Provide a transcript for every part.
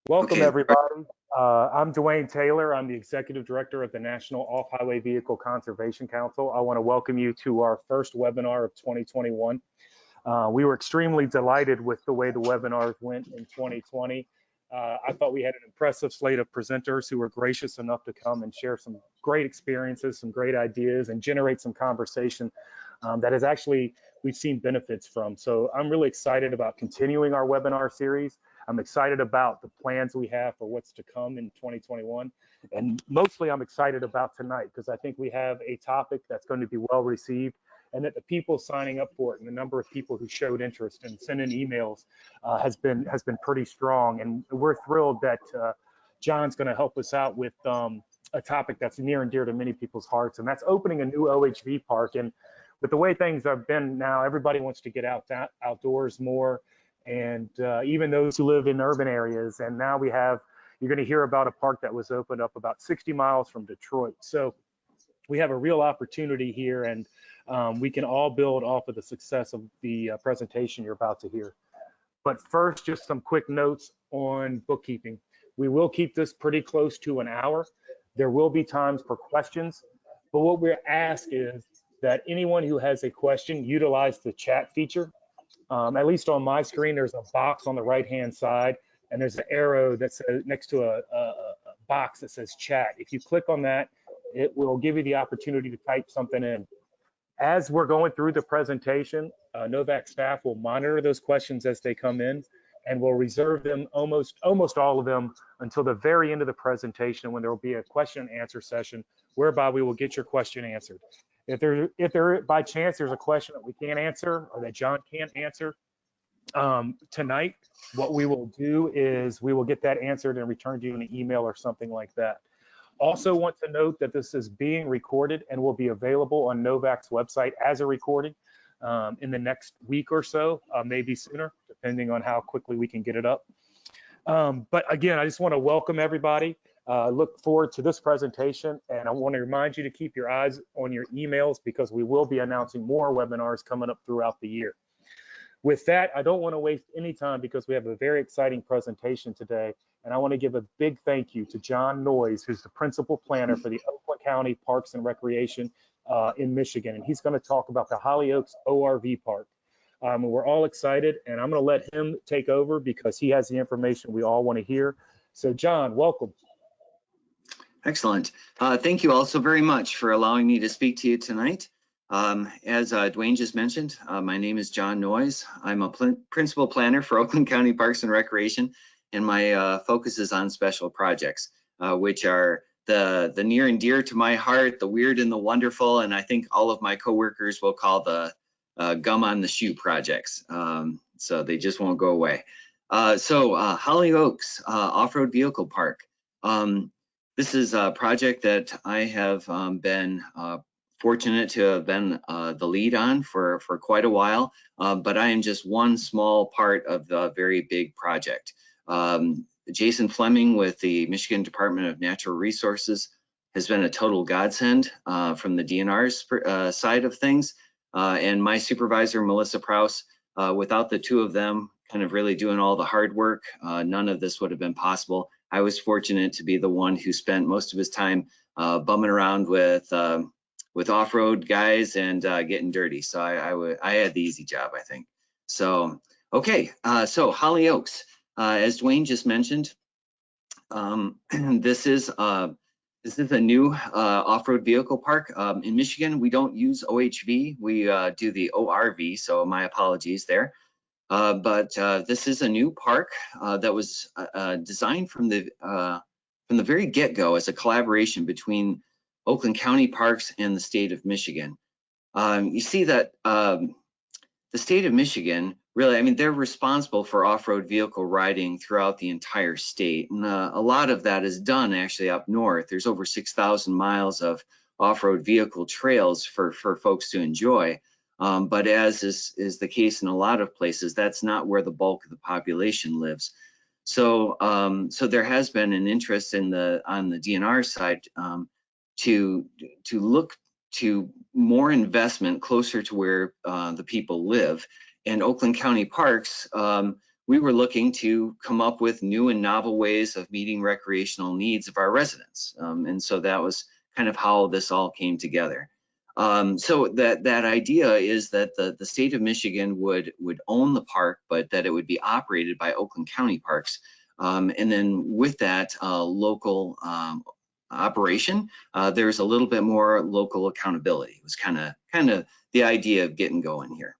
Welcome, Okay. everybody. I'm Dwayne Taylor. I'm the Executive Director of the National Off-Highway Vehicle Conservation Council. I want to welcome you to our first webinar of 2021. We were extremely delighted with the way the webinars went in 2020. I thought we had an impressive slate of presenters who were gracious enough to come and share some great experiences, some great ideas, and generate some conversation that has actually, we've seen benefits from. So I'm really excited about continuing our webinar series. I'm excited about the plans we have for what's to come in 2021. And mostly I'm excited about tonight because I think we have a topic that's going to be well received, and that the people signing up for it and the number of people who showed interest and sent in emails has been pretty strong. And we're thrilled that John's going to help us out with a topic that's near and dear to many people's hearts, and that's opening a new OHV park. And with the way things have been now, everybody wants to get outdoors more, and even those who live in urban areas. And now you're going to hear about a park that was opened up about 60 miles from Detroit. So we have a real opportunity here, and we can all build off of the success of the presentation you're about to hear. But first, just some quick notes on bookkeeping. We will keep this pretty close to an hour. There will be times for questions, but what we're asked is that anyone who has a question utilize the chat feature. At least on my screen, there's a box on the right-hand side, and there's an arrow that says next to a box that says chat. If you click on that, it will give you the opportunity to type something in. As we're going through the presentation, Novak staff will monitor those questions as they come in, and we'll reserve them, almost all of them, until the very end of the presentation, when there will be a question and answer session whereby we will get your question answered. If there by chance there's a question that we can't answer or that John can't answer tonight, what we will do is we will get that answered and return to you in an email or something like that. Also want to note that this is being recorded and will be available on Novak's website as a recording in the next week or so, maybe sooner, depending on how quickly we can get it up. But again, I just want to welcome everybody. Look forward to this presentation, and I want to remind you to keep your eyes on your emails because we will be announcing more webinars coming up throughout the year. With that, I don't want to waste any time because we have a very exciting presentation today, and I want to give a big thank you to John Noyes, who's the principal planner for the Oakland County Parks and Recreation in Michigan, and he's going to talk about the Hollyoaks ORV Park. We're all excited, and I'm going to let him take over because he has the information we all want to hear. So John, welcome. Excellent. Thank you all so very much for allowing me to speak to you tonight. As Dwayne just mentioned, my name is John Noyes. I'm a principal planner for Oakland County Parks and Recreation, and my focus is on special projects, which are the near and dear to my heart, the weird and the wonderful, and I think all of my coworkers will call the gum on the shoe projects. So they just won't go away. Hollyoaks Off-Road Vehicle Park. This is a project that I have been fortunate to have been the lead on for quite a while, but I am just one small part of the very big project. Jason Fleming with the Michigan Department of Natural Resources has been a total godsend from the DNR's side of things, and my supervisor, Melissa Prouse. Without the two of them kind of really doing all the hard work, none of this would have been possible. I was fortunate to be the one who spent most of his time bumming around with off-road guys and getting dirty. So I had the easy job, I think. So, okay, so Hollyoaks, as Dwayne just mentioned, this is a new off-road vehicle park. In Michigan, we don't use OHV, we do the ORV, so my apologies there. But this is a new park that was designed from the very get-go as a collaboration between Oakland County Parks and the state of Michigan. You see that the state of Michigan, really, I mean, they're responsible for off-road vehicle riding throughout the entire state. And a lot of that is done actually up north. There's over 6,000 miles of off-road vehicle trails for folks to enjoy. But as is the case in a lot of places, that's not where the bulk of the population lives. So, so there has been an interest on the DNR side to look to more investment closer to where the people live. And Oakland County Parks we were looking to come up with new and novel ways of meeting recreational needs of our residents. And so that was kind of how this all came together. So that idea is that the state of Michigan would own the park, but that it would be operated by Oakland County Parks. And then with that local operation, there's a little bit more local accountability. It was kind of the idea of getting going here.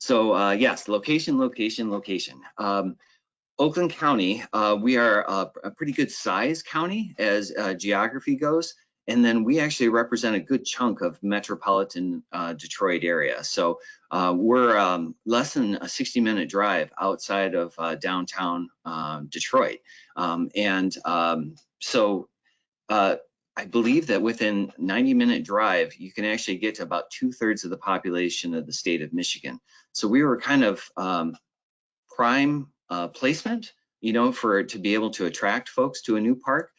So yes, location. Oakland County, we are a pretty good size county as geography goes. And then we actually represent a good chunk of metropolitan Detroit area. So we're less than a 60-minute drive outside of downtown Detroit. So I believe that within 90-minute drive, you can actually get to about 2/3 of the population of the state of Michigan. So we were kind of prime placement, you know, to be able to attract folks to a new park.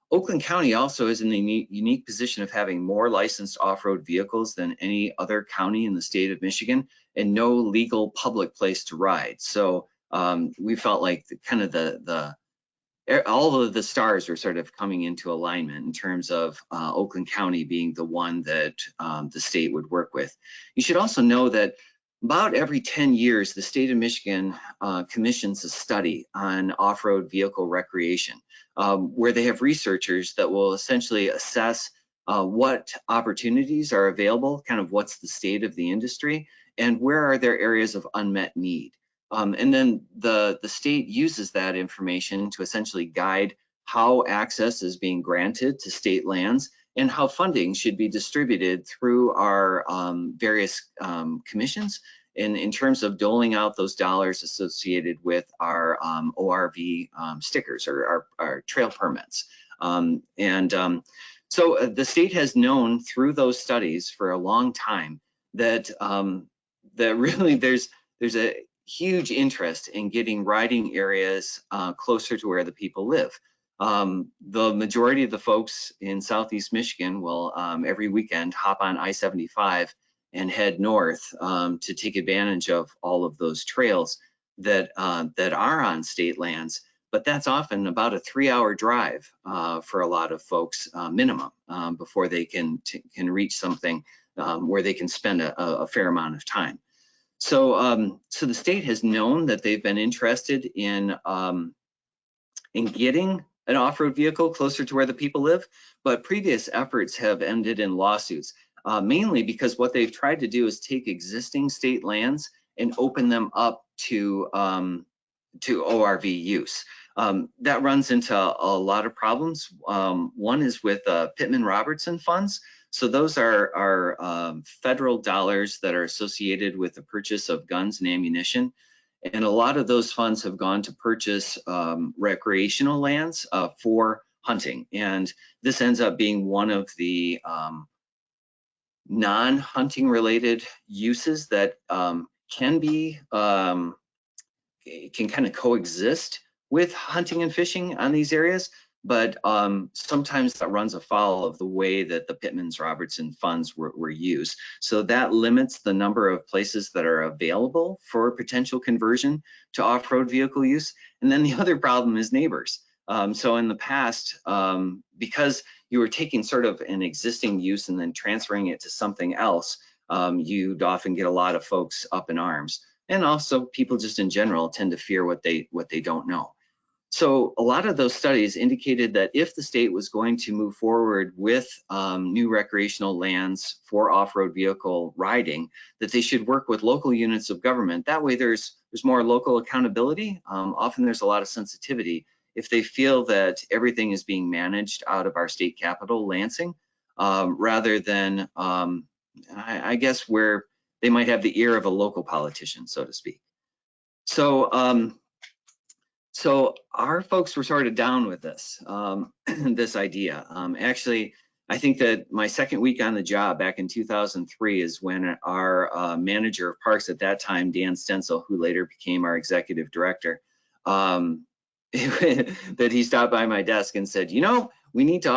Oakland County also is in the unique position of having more licensed off-road vehicles than any other county in the state of Michigan, and no legal public place to ride. So we felt like all of the stars were sort of coming into alignment in terms of Oakland County being the one that the state would work with. You should also know that about every 10 years, the state of Michigan commissions a study on off-road vehicle recreation, where they have researchers that will essentially assess what opportunities are available, kind of what's the state of the industry, and where are there areas of unmet need. And then the state uses that information to essentially guide how access is being granted to state lands and how funding should be distributed through our various commissions in terms of doling out those dollars associated with our ORV stickers or our trail permits. So the state has known through those studies for a long time that that really there's a huge interest in getting riding areas closer to where the people live. The majority of the folks in Southeast Michigan will every weekend hop on I-75 and head north to take advantage of all of those trails that are on state lands. But that's often about a 3-hour drive for a lot of folks minimum before they can reach something where they can spend a fair amount of time. So the state has known that they've been interested in getting an off-road vehicle closer to where the people live, but previous efforts have ended in lawsuits, mainly because what they've tried to do is take existing state lands and open them up to ORV use. That runs into a lot of problems. One is with Pittman-Robertson funds. So those are federal dollars that are associated with the purchase of guns and ammunition. And a lot of those funds have gone to purchase recreational lands for hunting. And this ends up being one of the non-hunting related uses that can kind of coexist with hunting and fishing on these areas. But sometimes that runs afoul of the way that the Pittman-Robertson funds were used. So that limits the number of places that are available for potential conversion to off-road vehicle use. And then the other problem is neighbors. So in the past, because you were taking sort of an existing use and then transferring it to something else, you'd often get a lot of folks up in arms. And also people just in general tend to fear what they don't know. So a lot of those studies indicated that if the state was going to move forward with new recreational lands for off-road vehicle riding, that they should work with local units of government. That way there's more local accountability. Often there's a lot of sensitivity if they feel that everything is being managed out of our state capital, Lansing, rather than, I guess, where they might have the ear of a local politician, so to speak. So our folks were sort of down with this, this idea. Actually, I think that my second week on the job back in 2003 is when our manager of parks at that time, Dan Stencil, who later became our executive director, that he stopped by my desk and said, you know, we need to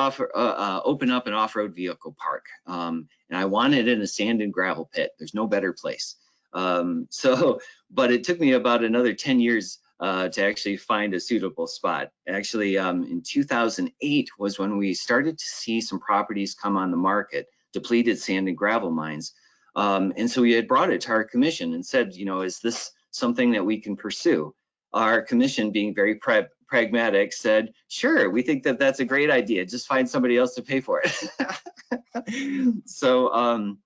open up an off-road vehicle park. And I want it in a sand and gravel pit. There's no better place. But it took me about another 10 years to actually find a suitable spot. Actually, in 2008 was when we started to see some properties come on the market, depleted sand and gravel mines. And so we had brought it to our commission and said, you know, is this something that we can pursue? Our commission, being very pragmatic, said, sure, we think that that's a great idea. Just find somebody else to pay for it. So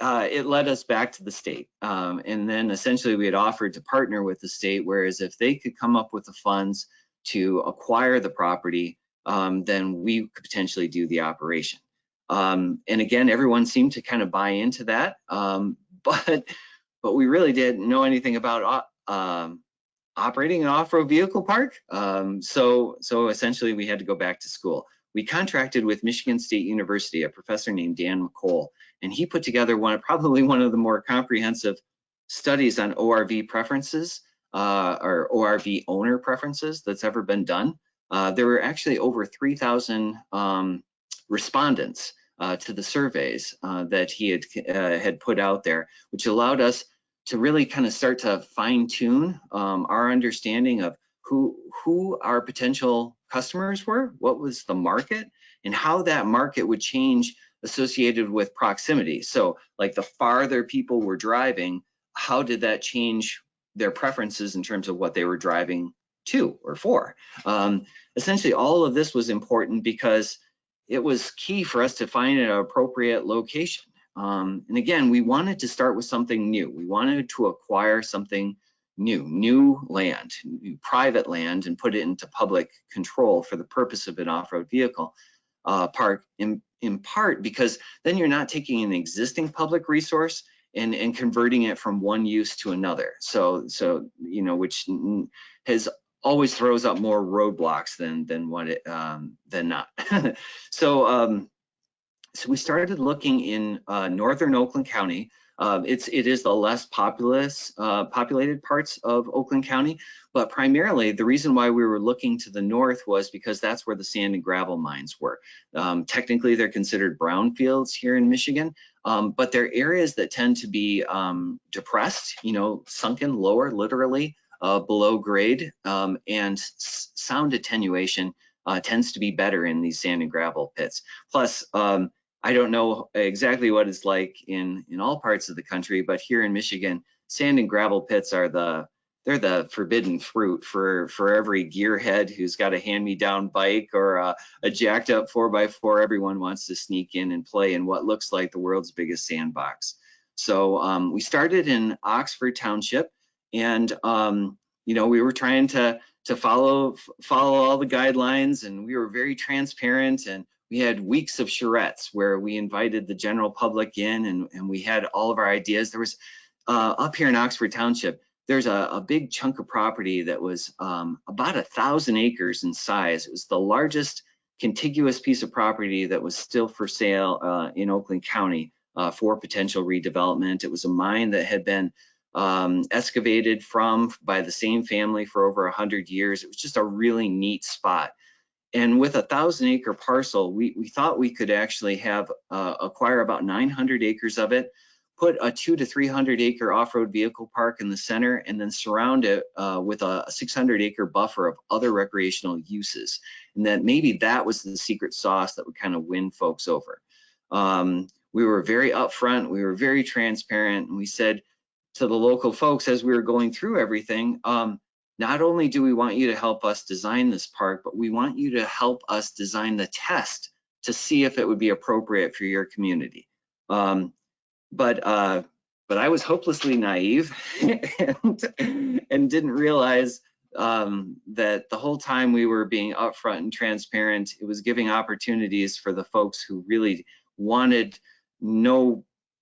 it led us back to the state. And then essentially we had offered to partner with the state, whereas if they could come up with the funds to acquire the property, then we could potentially do the operation. And again, everyone seemed to kind of buy into that, but we really didn't know anything about operating an off-road vehicle park. So essentially we had to go back to school. We contracted with Michigan State University, a professor named Dan McCole, and he put together probably one of the more comprehensive studies on ORV preferences or ORV owner preferences that's ever been done. There were actually over 3,000 respondents to the surveys that he had put out there, which allowed us to really kind of start to fine tune our understanding of who our potential customers were, what was the market, and how that market would change associated with proximity. So like the farther people were driving, how did that change their preferences in terms of what they were driving to or for? Essentially, all of this was important because it was key for us to find an appropriate location. And again, we wanted to start with something new. We wanted to acquire something new land, private land, and put it into public control for the purpose of an off-road vehicle park, in part because then you're not taking an existing public resource and converting it from one use to another. So you know, which has always throws up more roadblocks than not. So we started looking in northern Oakland County. It is the less populated parts of Oakland County, but primarily the reason why we were looking to the north was because that's where the sand and gravel mines were. Technically, they're considered brownfields here in Michigan, but they're areas that tend to be depressed, you know, sunken lower, literally below grade, and sound attenuation tends to be better in these sand and gravel pits. Plus, I don't know exactly what it's like in all parts of the country, but here in Michigan, sand and gravel pits are they're the forbidden fruit for every gearhead who's got a hand-me-down bike or a jacked up 4x4. Everyone wants to sneak in and play in what looks like the world's biggest sandbox. So we started in Oxford Township, and you know, we were trying to follow all the guidelines, and we were very transparent, and we had weeks of charrettes where we invited the general public in, and we had all of our ideas. There was up here in Oxford Township, there's a big chunk of property that was about 1,000 acres in size. It was the largest contiguous piece of property that was still for sale in Oakland County for potential redevelopment. It was a mine that had been excavated by the same family for over 100 years. It was just a really neat spot. And with a 1,000-acre parcel, we thought we could actually acquire about 900 acres of it, put a 200 to 300 acre off-road vehicle park in the center, and then surround it with a 600-acre buffer of other recreational uses. And that maybe that was the secret sauce that would kind of win folks over. We were very upfront, we were very transparent, and we said to the local folks as we were going through everything, not only do we want you to help us design this park, but we want you to help us design the test to see if it would be appropriate for your community. But I was hopelessly naive and didn't realize that the whole time we were being upfront and transparent, it was giving opportunities for the folks who really wanted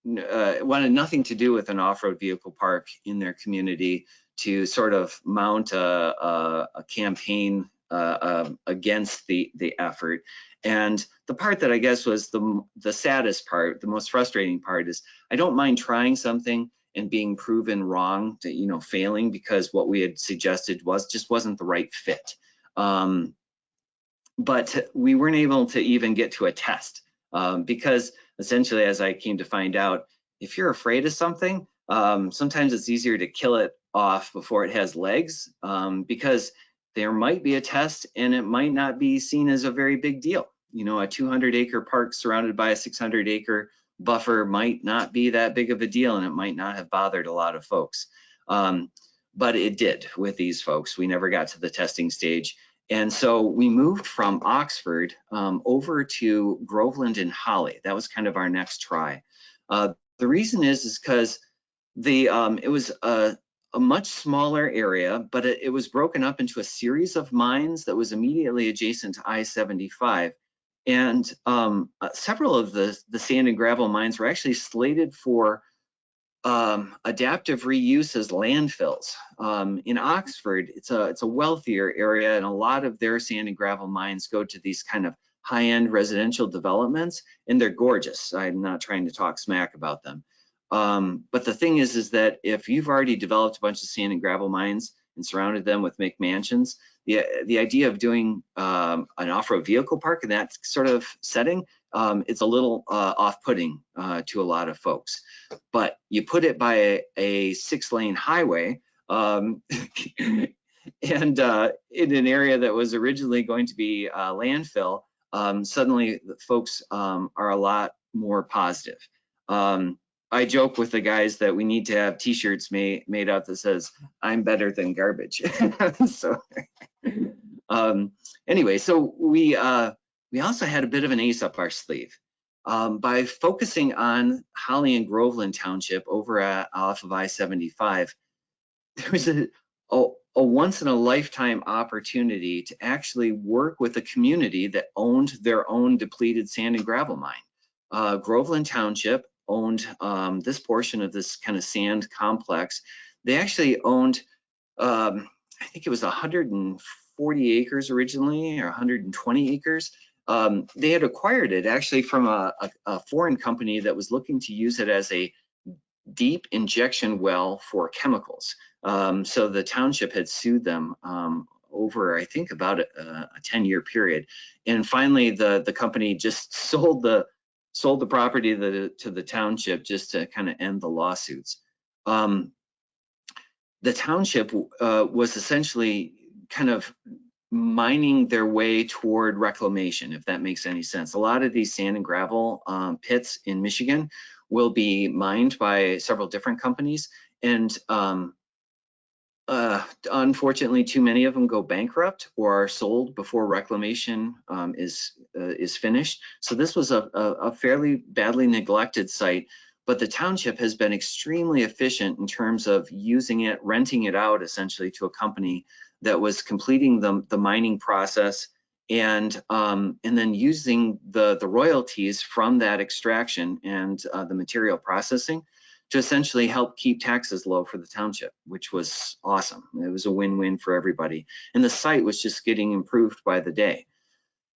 nothing to do with an off-road vehicle park in their community to sort of mount a campaign against the effort. And the part that I guess was the saddest part, the most frustrating part, is I don't mind trying something and being proven wrong, failing because what we had suggested just wasn't the right fit. But we weren't able to even get to a test because essentially, as I came to find out, if you're afraid of something, sometimes it's easier to kill it off before it has legs, because there might be a test and it might not be seen as a very big deal. You know, a 200-acre park surrounded by a 600-acre buffer might not be that big of a deal, and it might not have bothered a lot of folks. But it did with these folks. We never got to the testing stage. And so we moved from Oxford over to Groveland and Holly. That was kind of our next try. The reason is because it was a much smaller area, but it was broken up into a series of mines that was immediately adjacent to I-75. And several of the sand and gravel mines were actually slated for adaptive reuse as landfills. In Oxford, it's a wealthier area, and a lot of their sand and gravel mines go to these kind of high-end residential developments, and they're gorgeous. I'm not trying to talk smack about them. But the thing is that if you've already developed a bunch of sand and gravel mines and surrounded them with McMansions, the idea of doing an off-road vehicle park in that sort of setting, it's a little off-putting to a lot of folks. But you put it by a 6-lane highway, and in an area that was originally going to be landfill, suddenly folks are a lot more positive. I joke with the guys that we need to have T-shirts made out that says "I'm better than garbage." So anyway, so we also had a bit of an ace up our sleeve by focusing on Holly and Groveland Township over off of I-75. There was a once in a lifetime opportunity to actually work with a community that owned their own depleted sand and gravel mine. Groveland Township owned this portion of this kind of sand complex. They actually owned, I think it was 140 acres originally, or 120 acres. They had acquired it actually from a foreign company that was looking to use it as a deep injection well for chemicals. So the township had sued them over, I think, about a 10-year period. And finally, the company just sold the property to the township just to kind of end the lawsuits. The township was essentially kind of mining their way toward reclamation, if that makes any sense. A lot of these sand and gravel pits in Michigan will be mined by several different companies, and unfortunately, too many of them go bankrupt or are sold before reclamation is finished. So this was a fairly badly neglected site, but the township has been extremely efficient in terms of using it, renting it out essentially to a company that was completing the mining process, and then using the royalties from that extraction and the material processing to essentially help keep taxes low for the township, which was awesome. It was a win-win for everybody. And the site was just getting improved by the day.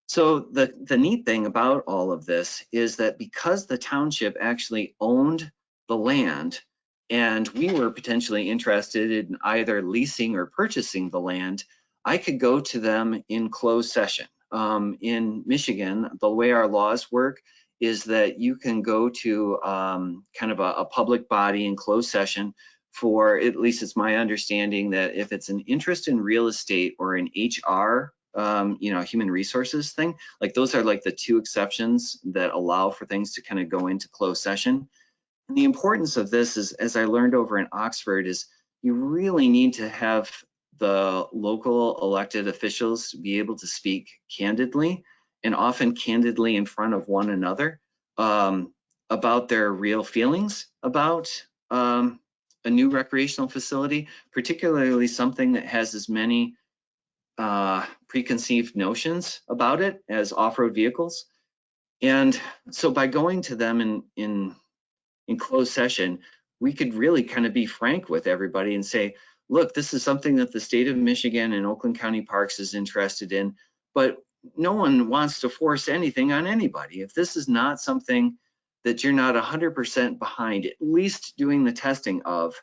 So the neat thing about all of this is that because the township actually owned the land, and we were potentially interested in either leasing or purchasing the land, I could go to them in closed session. In Michigan, the way our laws work is that you can go to kind of a public body in closed session for, at least it's my understanding, that if it's an interest in real estate or an HR, human resources thing, like those are like the two exceptions that allow for things to kind of go into closed session. And the importance of this is, as I learned over in Oxford, is you really need to have the local elected officials be able to speak candidly, and often candidly in front of one another, about their real feelings about a new recreational facility, particularly something that has as many preconceived notions about it as off-road vehicles. And so by going to them in closed session, we could really kind of be frank with everybody and say, look, this is something that the state of Michigan and Oakland County Parks is interested in, but no one wants to force anything on anybody. If this is not something that you're not 100% behind, at least doing the testing of,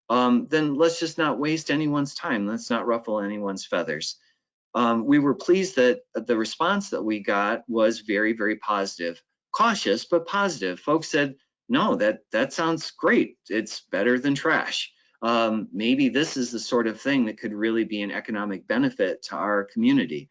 then let's just not waste anyone's time. Let's not ruffle anyone's feathers. We were pleased that the response that we got was very, very positive. Cautious, but positive. Folks said, no, that sounds great. It's better than trash. Maybe this is the sort of thing that could really be an economic benefit to our community.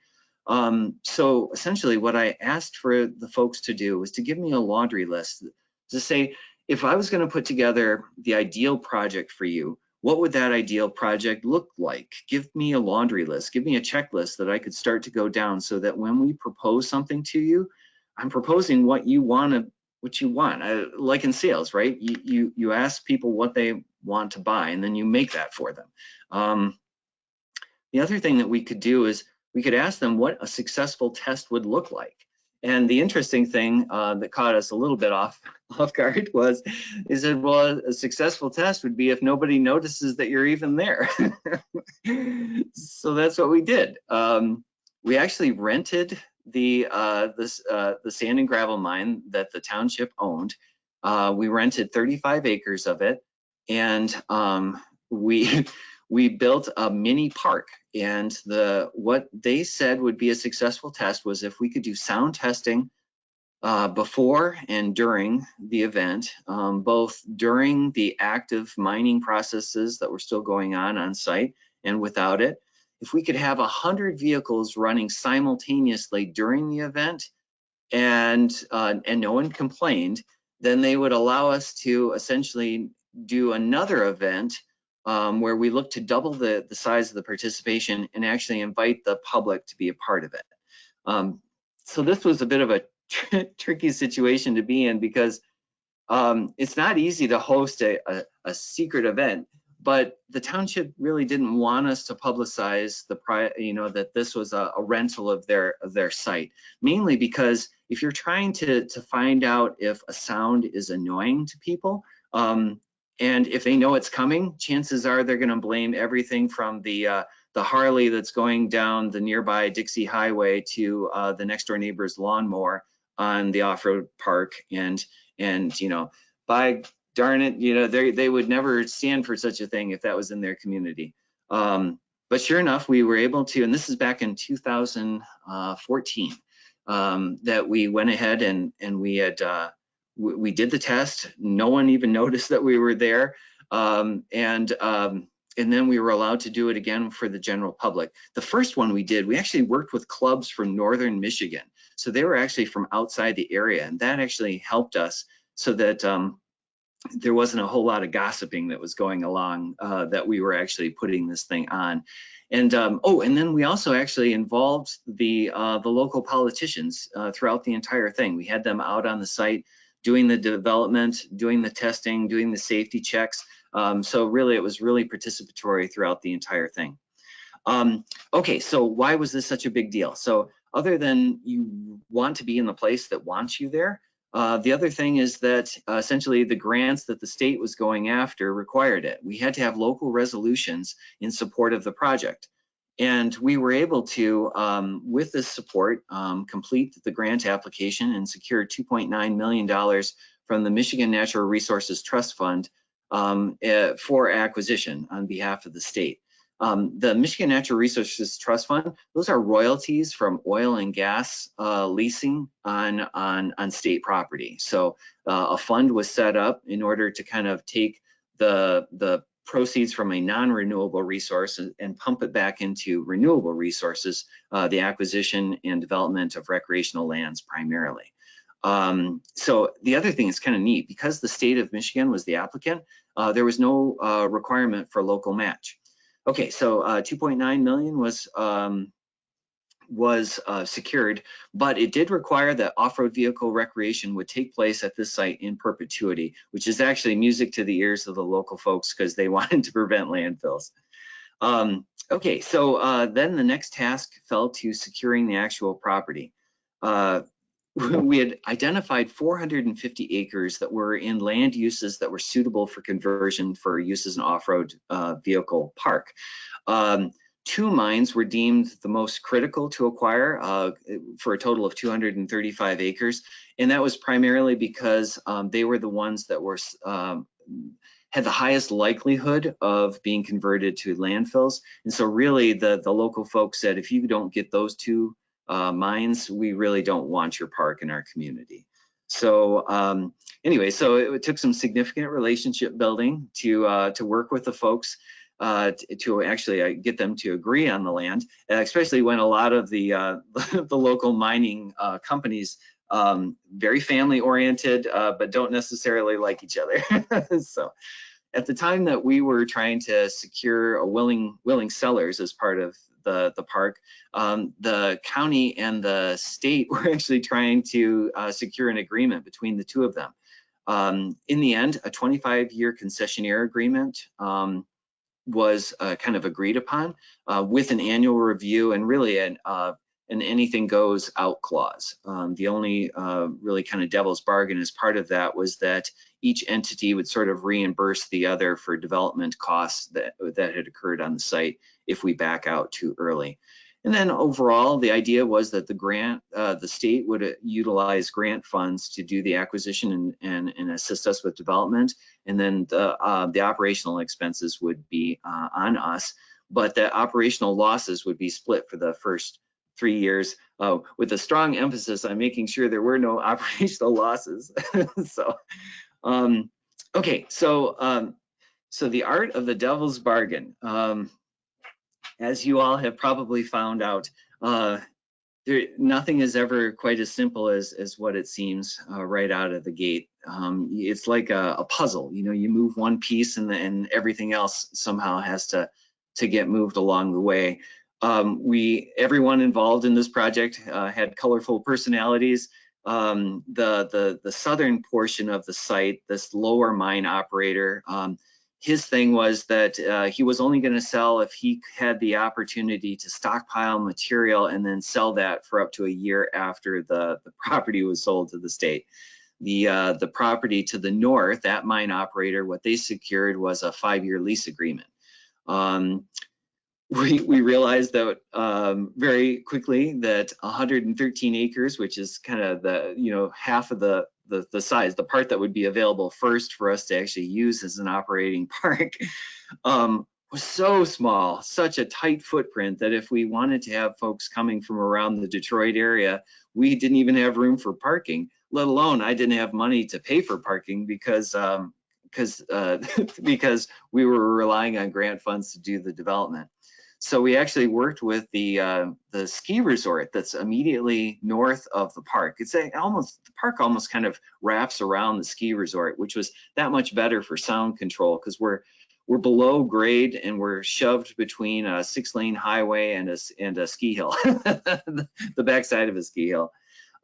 So essentially what I asked for the folks to do was to give me a laundry list to say, if I was going to put together the ideal project for you, what would that ideal project look like? Give me a laundry list, give me a checklist that I could start to go down, so that when we propose something to you, I'm proposing what you want. Like in sales, right? You ask people what they want to buy, and then you make that for them. The other thing that we could do is we could ask them what a successful test would look like. And the interesting thing that caught us a little bit off guard was, is that, well, a successful test would be if nobody notices that you're even there. So that's what we did. We actually rented the sand and gravel mine that the township owned. We rented 35 acres of it, and we built a mini park. And what they said would be a successful test was if we could do sound testing before and during the event, both during the active mining processes that were still going on site and without it. If we could have 100 vehicles running simultaneously during the event, and no one complained, then they would allow us to essentially do another event where we look to double the size of the participation and actually invite the public to be a part of it. So this was a bit of a tricky situation to be in, because it's not easy to host a secret event, but the township really didn't want us to publicize that this was a rental of their site, mainly because if you're trying to find out if a sound is annoying to people, and if they know it's coming, chances are they're going to blame everything from the Harley that's going down the nearby Dixie Highway to the next door neighbor's lawnmower on the off-road park, and by darn it, they would never stand for such a thing if that was in their community. But sure enough, we were able to, and this is back in 2014, that we went ahead and we had we did the test. No one even noticed that we were there, and then we were allowed to do it again for the general public. The first one we did, we actually worked with clubs from northern Michigan, so they were actually from outside the area, and that actually helped us so that there wasn't a whole lot of gossiping that was going along, that we were actually putting this thing on. And and then we also actually involved the local politicians throughout the entire thing. We had them out on the site doing the development, doing the testing, doing the safety checks. So really, it was really participatory throughout the entire thing. Okay, so why was this such a big deal? So other than you want to be in the place that wants you there, the other thing is that essentially the grants that the state was going after required it. We had to have local resolutions in support of the project. And we were able to, with this support, complete the grant application and secure $2.9 million from the Michigan Natural Resources Trust Fund for acquisition on behalf of the state. The Michigan Natural Resources Trust Fund, those are royalties from oil and gas leasing on state property. So a fund was set up in order to kind of take the proceeds from a non-renewable resource and pump it back into renewable resources, the acquisition and development of recreational lands primarily. So the other thing is kind of neat, because the state of Michigan was the applicant, there was no requirement for local match. Okay, so 2.9 million was secured, but it did require that off-road vehicle recreation would take place at this site in perpetuity, which is actually music to the ears of the local folks because they wanted to prevent landfills. Okay, so then the next task fell to securing the actual property. We had identified 450 acres that were in land uses that were suitable for conversion for use as an off-road vehicle park. 2 mines were deemed the most critical to acquire for a total of 235 acres. And that was primarily because they were the ones that were had the highest likelihood of being converted to landfills. And so really the local folks said, if you don't get those 2 mines, we really don't want your park in our community. So anyway, so it took some significant relationship building to work with the folks to actually get them to agree on the land, especially when a lot of the the local mining companies very family oriented, but don't necessarily like each other. So at the time that we were trying to secure a willing sellers as part of the park, the county and the state were actually trying to secure an agreement between the two of them. In the end, a 25-year concessionaire agreement was kind of agreed upon with an annual review and really an anything goes out clause. The only really kind of devil's bargain as part of that was that each entity would sort of reimburse the other for development costs that had occurred on the site if we back out too early. And then overall, the idea was that the state would utilize grant funds to do the acquisition and assist us with development. And then the operational expenses would be on us, but the operational losses would be split for the first 3 years, with a strong emphasis on making sure there were no operational losses. So, okay, so the art of the devil's bargain. As you all have probably found out, nothing is ever quite as simple as what it seems right out of the gate. It's like a puzzle. You know, you move one piece and everything else somehow has to get moved along the way. Everyone involved in this project had colorful personalities. The southern portion of the site, this lower mine operator, his thing was that he was only going to sell if he had the opportunity to stockpile material and then sell that for up to a year after the property was sold to the state. The property to the north, that mine operator, what they secured was a 5-year lease agreement. We realized that very quickly that 113 acres, which is kind of the half of the size, the part that would be available first for us to actually use as an operating park, was so small, such a tight footprint that if we wanted to have folks coming from around the Detroit area, we didn't even have room for parking, let alone I didn't have money to pay for parking because we were relying on grant funds to do the development. So we actually worked with the ski resort that's immediately north of the park. The park almost kind of wraps around the ski resort, which was that much better for sound control because we're below grade and we're shoved between a 6-lane highway and a ski hill, the backside of a ski hill.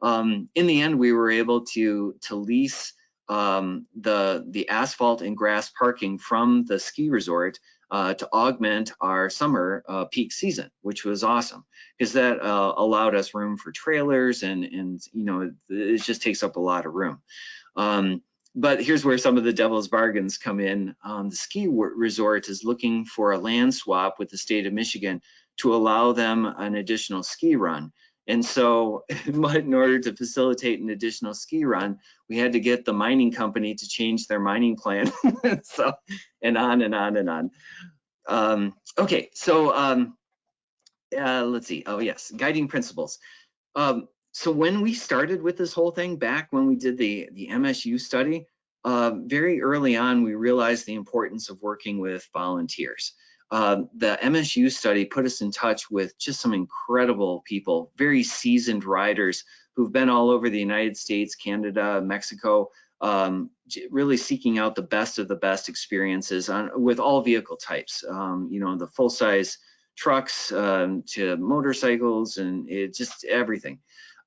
In the end, we were able to lease the asphalt and grass parking from the ski resort to augment our summer peak season, which was awesome because that allowed us room for trailers and it just takes up a lot of room. But here's where some of the devil's bargains come in. The ski resort is looking for a land swap with the state of Michigan to allow them an additional ski run. And so in order to facilitate an additional ski run, we had to get the mining company to change their mining plan. So, and on and on and on. Okay, so let's see. Oh yes, guiding principles. So when we started with this whole thing, back when we did the MSU study, very early on, we realized the importance of working with volunteers. The MSU study put us in touch with just some incredible people, very seasoned riders who've been all over the United States, Canada, Mexico, really seeking out the best of the best experiences with all vehicle types, the full-size trucks to motorcycles and just everything.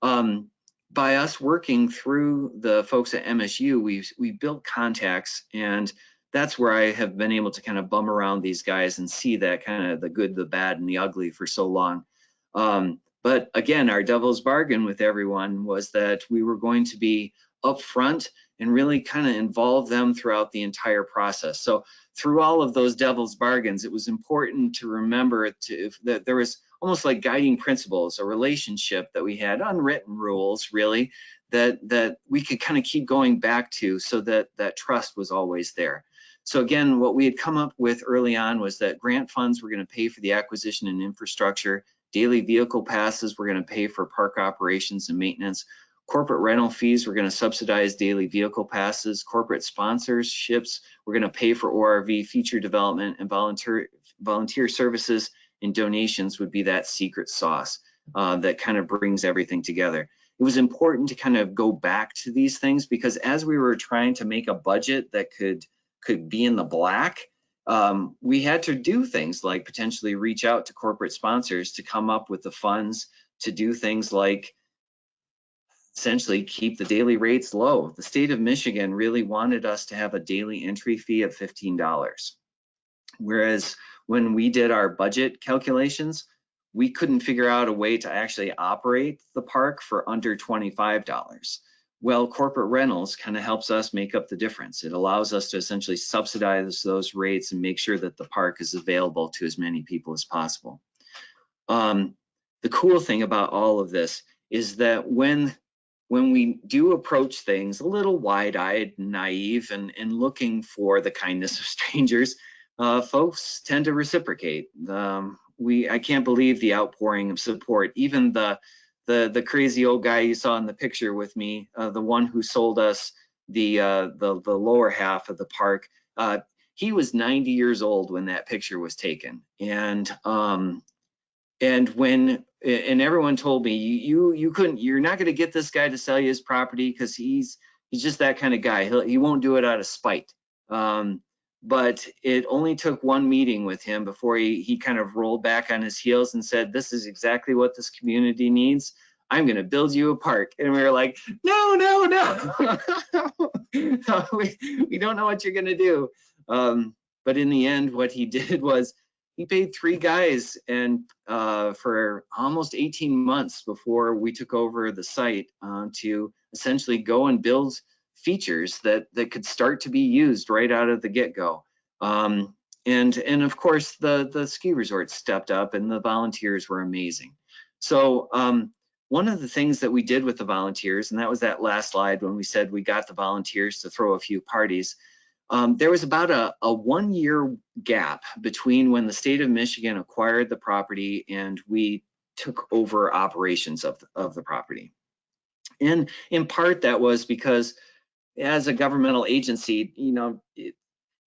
By us working through the folks at MSU, we built contacts, and that's where I have been able to kind of bum around these guys and see that kind of the good, the bad, and the ugly for so long. But again, our devil's bargain with everyone was that we were going to be upfront and really kind of involve them throughout the entire process. So through all of those devil's bargains, it was important to remember that there was almost like guiding principles, a relationship that we had, unwritten rules really, that we could kind of keep going back to so that that trust was always there. So again, what we had come up with early on was that grant funds were going to pay for the acquisition and infrastructure, daily vehicle passes were going to pay for park operations and maintenance. Corporate rental fees, we're going to subsidize daily vehicle passes. Corporate sponsorships, we're going to pay for ORV feature development, and volunteer services and donations would be that secret sauce that kind of brings everything together. It was important to kind of go back to these things because as we were trying to make a budget that could be in the black, we had to do things like potentially reach out to corporate sponsors to come up with the funds to do things like essentially keep the daily rates low. The state of Michigan really wanted us to have a daily entry fee of $15. Whereas when we did our budget calculations, we couldn't figure out a way to actually operate the park for under $25. Well, corporate rentals kind of helps us make up the difference. It allows us to essentially subsidize those rates and make sure that the park is available to as many people as possible. The cool thing about all of this is that when we do approach things a little wide-eyed, naive, and looking for the kindness of strangers, folks tend to reciprocate. I can't believe the outpouring of support. Even the crazy old guy you saw in the picture with me, the one who sold us the lower half of the park, he was 90 years old when that picture was taken, and everyone told me you're not going to get this guy to sell you his property because he's just that kind of guy. He won't do it out of spite. But it only took one meeting with him before he kind of rolled back on his heels and said, this is exactly what this community needs. I'm going to build you a park. And we were like, no, no, no. we don't know what you're going to do. But in the end, what he did was he paid 3 guys and for almost 18 months before we took over the site to essentially go and build features that could start to be used right out of the get-go. And of course, the ski resort stepped up and the volunteers were amazing. So one of the things that we did with the volunteers, and that was that last slide when we said we got the volunteers to throw a few parties, there was about a 1-year gap between when the state of Michigan acquired the property and we took over operations of the property. And in part that was because as a governmental agency, you know,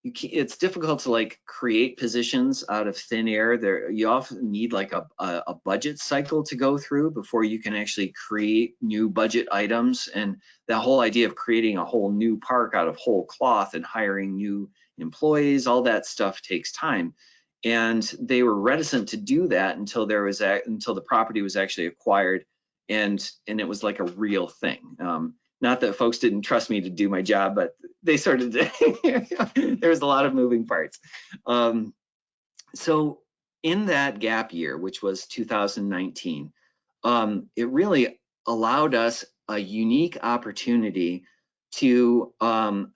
it's difficult to like create positions out of thin air. You often need like a budget cycle to go through before you can actually create new budget items. And the whole idea of creating a whole new park out of whole cloth and hiring new employees, all that stuff takes time. And they were reticent to do that until the property was actually acquired and it was like a real thing. Not that folks didn't trust me to do my job, but they sort of did. There was a lot of moving parts. So in that gap year, which was 2019, it really allowed us a unique opportunity to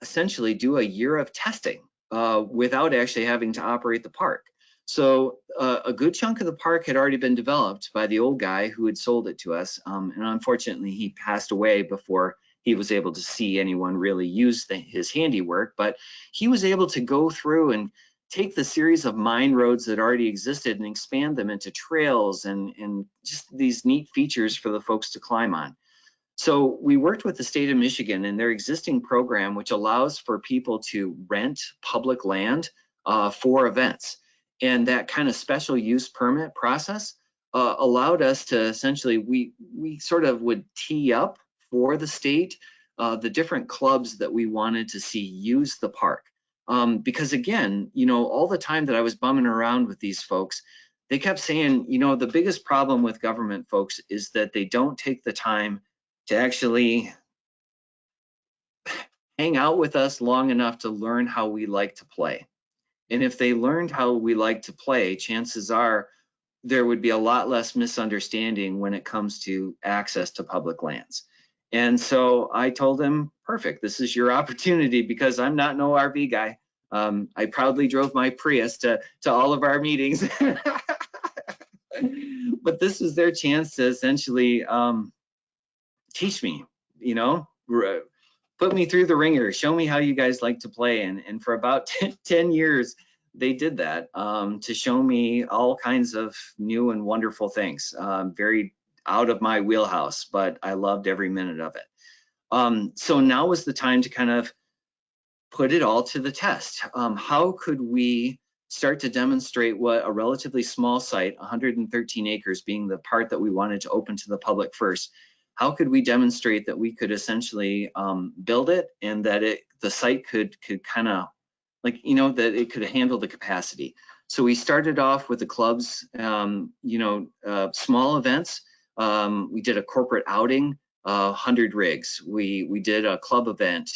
essentially do a year of testing without actually having to operate the park. So a good chunk of the park had already been developed by the old guy who had sold it to us. And unfortunately, he passed away before he was able to see anyone really use his handiwork, but he was able to go through and take the series of mine roads that already existed and expand them into trails and just these neat features for the folks to climb on. So we worked with the state of Michigan and their existing program, which allows for people to rent public land for events. And that kind of special use permit process allowed us to essentially, we sort of would tee up for the state, the different clubs that we wanted to see use the park. Because again, you know, all the time that I was bumming around with these folks, they kept saying, you know, the biggest problem with government folks is that they don't take the time to actually hang out with us long enough to learn how we like to play. And if they learned how we like to play, chances are there would be a lot less misunderstanding when it comes to access to public lands. And so I told him, perfect, this is your opportunity because I'm not an ORV guy. I proudly drove my Prius to all of our meetings. But this was their chance to essentially teach me, you know, put me through the ringer, show me how you guys like to play. And for about 10 years, they did that to show me all kinds of new and wonderful things, very out of my wheelhouse, but I loved every minute of it. So now was the time to kind of put it all to the test. How could we start to demonstrate what a relatively small site, 113 acres being the part that we wanted to open to the public first, how could we demonstrate that we could essentially build it and that the site could kind of, like, you know, that it could handle the capacity. So we started off with the clubs, small events. We did a corporate outing, 100 rigs. We did a club event,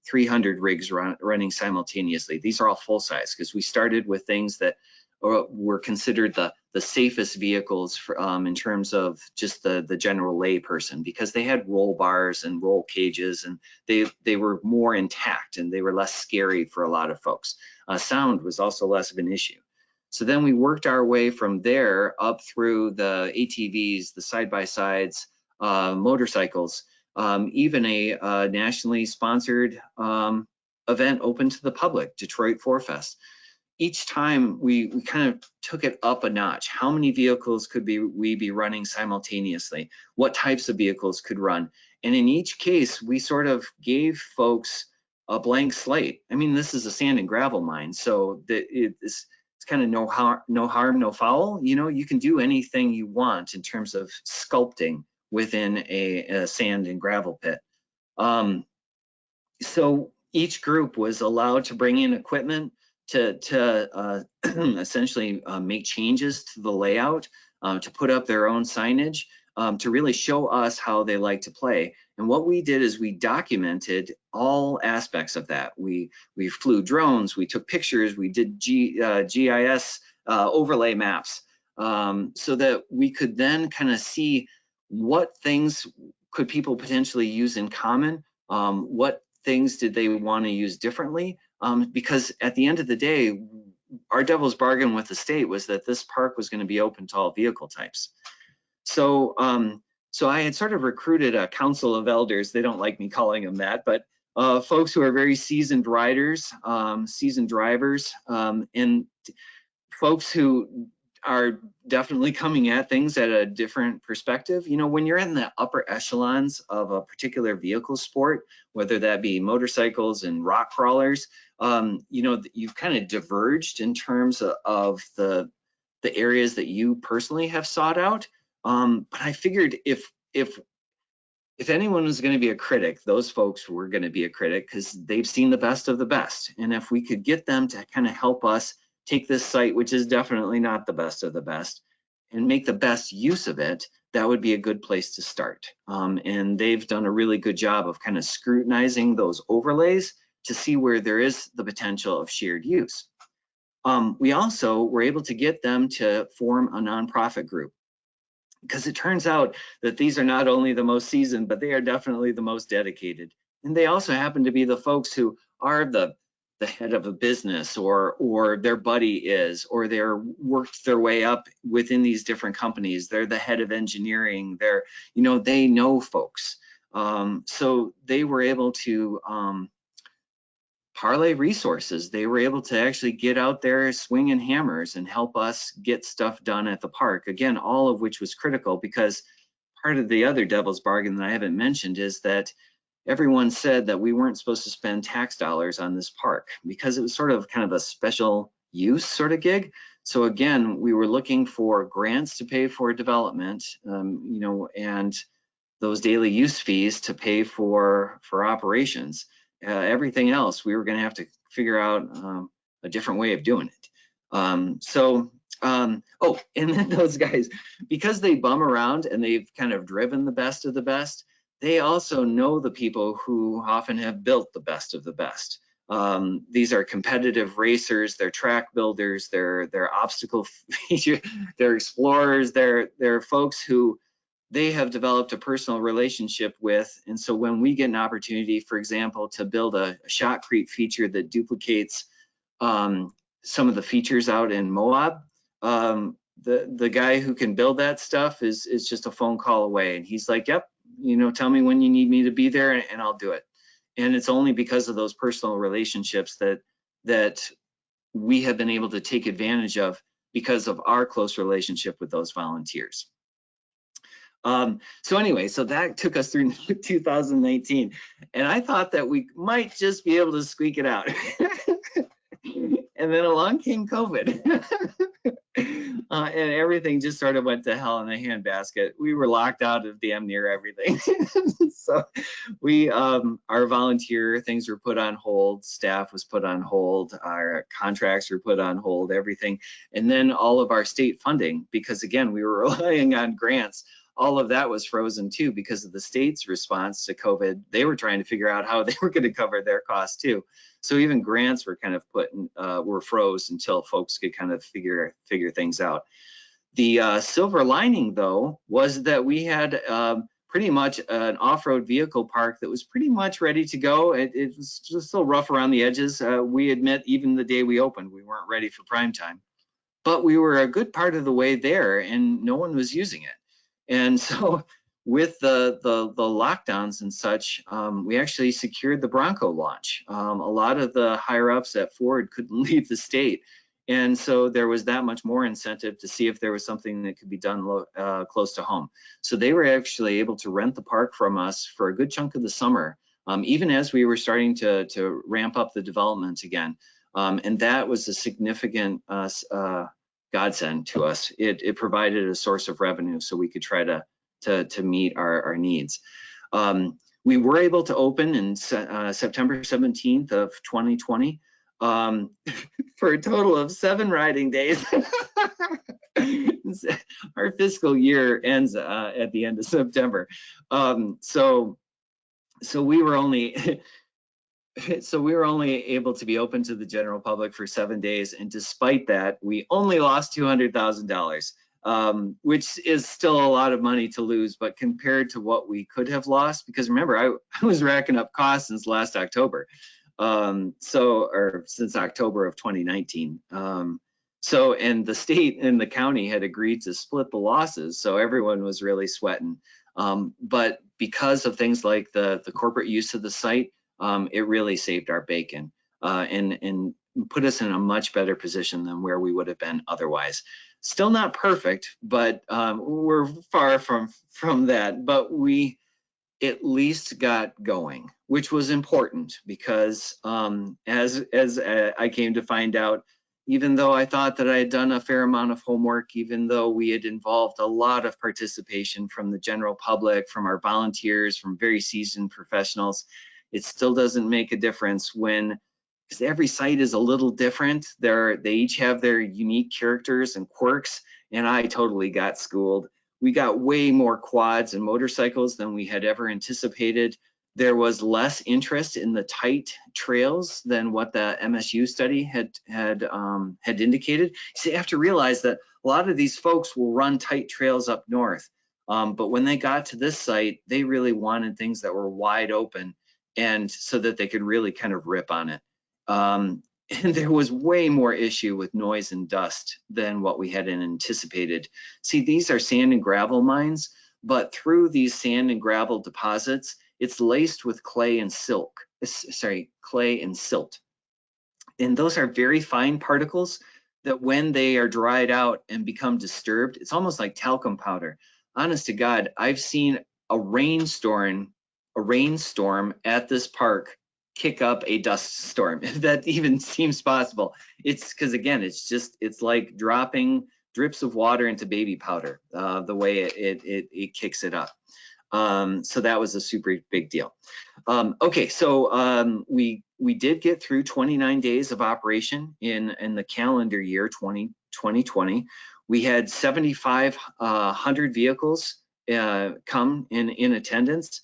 300 rigs running simultaneously. These are all full size because we started with things that were considered the safest vehicles for, in terms of just the general lay person, because they had roll bars and roll cages, and they were more intact and they were less scary for a lot of folks. Sound was also less of an issue. So then we worked our way from there up through the ATVs, the side-by-sides, motorcycles, even a nationally sponsored event open to the public, Detroit 4Fest. Each time we kind of took it up a notch. How many vehicles could we be running simultaneously? What types of vehicles could run? And in each case, we sort of gave folks a blank slate. I mean, this is a sand and gravel mine, so it's kind of no harm, no foul. You know, you can do anything you want in terms of sculpting within a sand and gravel pit. So each group was allowed to bring in equipment to essentially make changes to the layout, to put up their own signage, to really show us how they like to play. And what we did is we documented all aspects of that. We flew drones, we took pictures, we did GIS overlay maps, so that we could then kind of see what things could people potentially use in common, what things did they want to use differently, because at the end of the day, our devil's bargain with the state was that this park was going to be open to all vehicle types. So so I had sort of recruited a council of elders. They don't like me calling them that, but folks who are very seasoned riders, seasoned drivers, and folks who are definitely coming at things at a different perspective. You know, when you're in the upper echelons of a particular vehicle sport, whether that be motorcycles and rock crawlers, you know, you've kind of diverged in terms of the areas that you personally have sought out. But I figured if anyone was going to be a critic, those folks were going to be a critic because they've seen the best of the best. And if we could get them to kind of help us take this site, which is definitely not the best of the best, and make the best use of it, that would be a good place to start. And they've done a really good job of kind of scrutinizing those overlays to see where there is the potential of shared use. We also were able to get them to form a nonprofit group, because it turns out that these are not only the most seasoned, but they are definitely the most dedicated. And they also happen to be the folks who are the head of a business, or their buddy is, or they're worked their way up within these different companies. They're the head of engineering. They're, you know, they know folks. So they were able to parlay resources. They were able to actually get out there swinging hammers and help us get stuff done at the park. Again, all of which was critical, because part of the other devil's bargain that I haven't mentioned is that everyone said that we weren't supposed to spend tax dollars on this park because it was sort of kind of a special use sort of gig. So again, we were looking for grants to pay for development, you know, and those daily use fees to pay for operations. Everything else, we were going to have to figure out a different way of doing it. Oh, and then those guys, because they bum around and they've kind of driven the best of the best, they also know the people who often have built the best of the best. These are competitive racers, they're track builders, they're obstacle feature, they're explorers, they're folks who they have developed a personal relationship with. And so when we get an opportunity, for example, to build a shotcrete feature that duplicates some of the features out in Moab, the guy who can build that stuff is just a phone call away. And he's like, yep, you know, tell me when you need me to be there and I'll do it. And it's only because of those personal relationships that we have been able to take advantage of because of our close relationship with those volunteers. So anyway, so that took us through 2019, and I thought that we might just be able to squeak it out. And then along came COVID. And everything just sort of went to hell in a handbasket. We were locked out of damn near everything. So we, our volunteer things were put on hold, staff was put on hold, our contracts were put on hold, everything. And then all of our state funding, because again, we were relying on grants, all of that was frozen too because of the state's response to COVID. They were trying to figure out how they were going to cover their costs too. So even grants were kind of were froze until folks could kind of figure things out. The silver lining though was that we had pretty much an off-road vehicle park that was pretty much ready to go. It was just still rough around the edges. We admit even the day we opened, we weren't ready for prime time, but we were a good part of the way there and no one was using it. And so with the lockdowns and such, we actually secured the Bronco launch. A lot of the higher ups at Ford couldn't leave the state. And so there was that much more incentive to see if there was something that could be done close to home. So they were actually able to rent the park from us for a good chunk of the summer, even as we were starting to ramp up the development again. And that was a significant godsend to us. It provided a source of revenue so we could try to meet our needs. We were able to open in September 17th of 2020 for a total of 7 riding days. Our fiscal year ends at the end of September. So we were only able to be open to the general public for 7 days, and despite that, we only lost $200,000, which is still a lot of money to lose, but compared to what we could have lost, because remember, I was racking up costs since last October, or since October of 2019. And the state and the county had agreed to split the losses, so everyone was really sweating. But because of things like the corporate use of the site, it really saved our bacon and put us in a much better position than where we would have been otherwise. Still not perfect, but we're far from that. But we at least got going, which was important because as I came to find out, even though I thought that I had done a fair amount of homework, even though we had involved a lot of participation from the general public, from our volunteers, from very seasoned professionals, it still doesn't make a difference when, because every site is a little different. They each have their unique characters and quirks, and I totally got schooled. We got way more quads and motorcycles than we had ever anticipated. There was less interest in the tight trails than what the MSU study had indicated. So you have to realize that a lot of these folks will run tight trails up north, but when they got to this site, they really wanted things that were wide open, and so that they could really kind of rip on it. And there was way more issue with noise and dust than what we had anticipated. See, these are sand and gravel mines, but through these sand and gravel deposits, it's laced with clay and silt. And those are very fine particles that when they are dried out and become disturbed, it's almost like talcum powder. Honest to God, I've seen a rainstorm at this park kick up a dust storm, if that even seems possible. It's because, again, it's like dropping drips of water into baby powder, the way it kicks it up. So that was a super big deal. Okay, so we did get through 29 days of operation in the calendar year 2020. We had 7,500 vehicles come in attendance,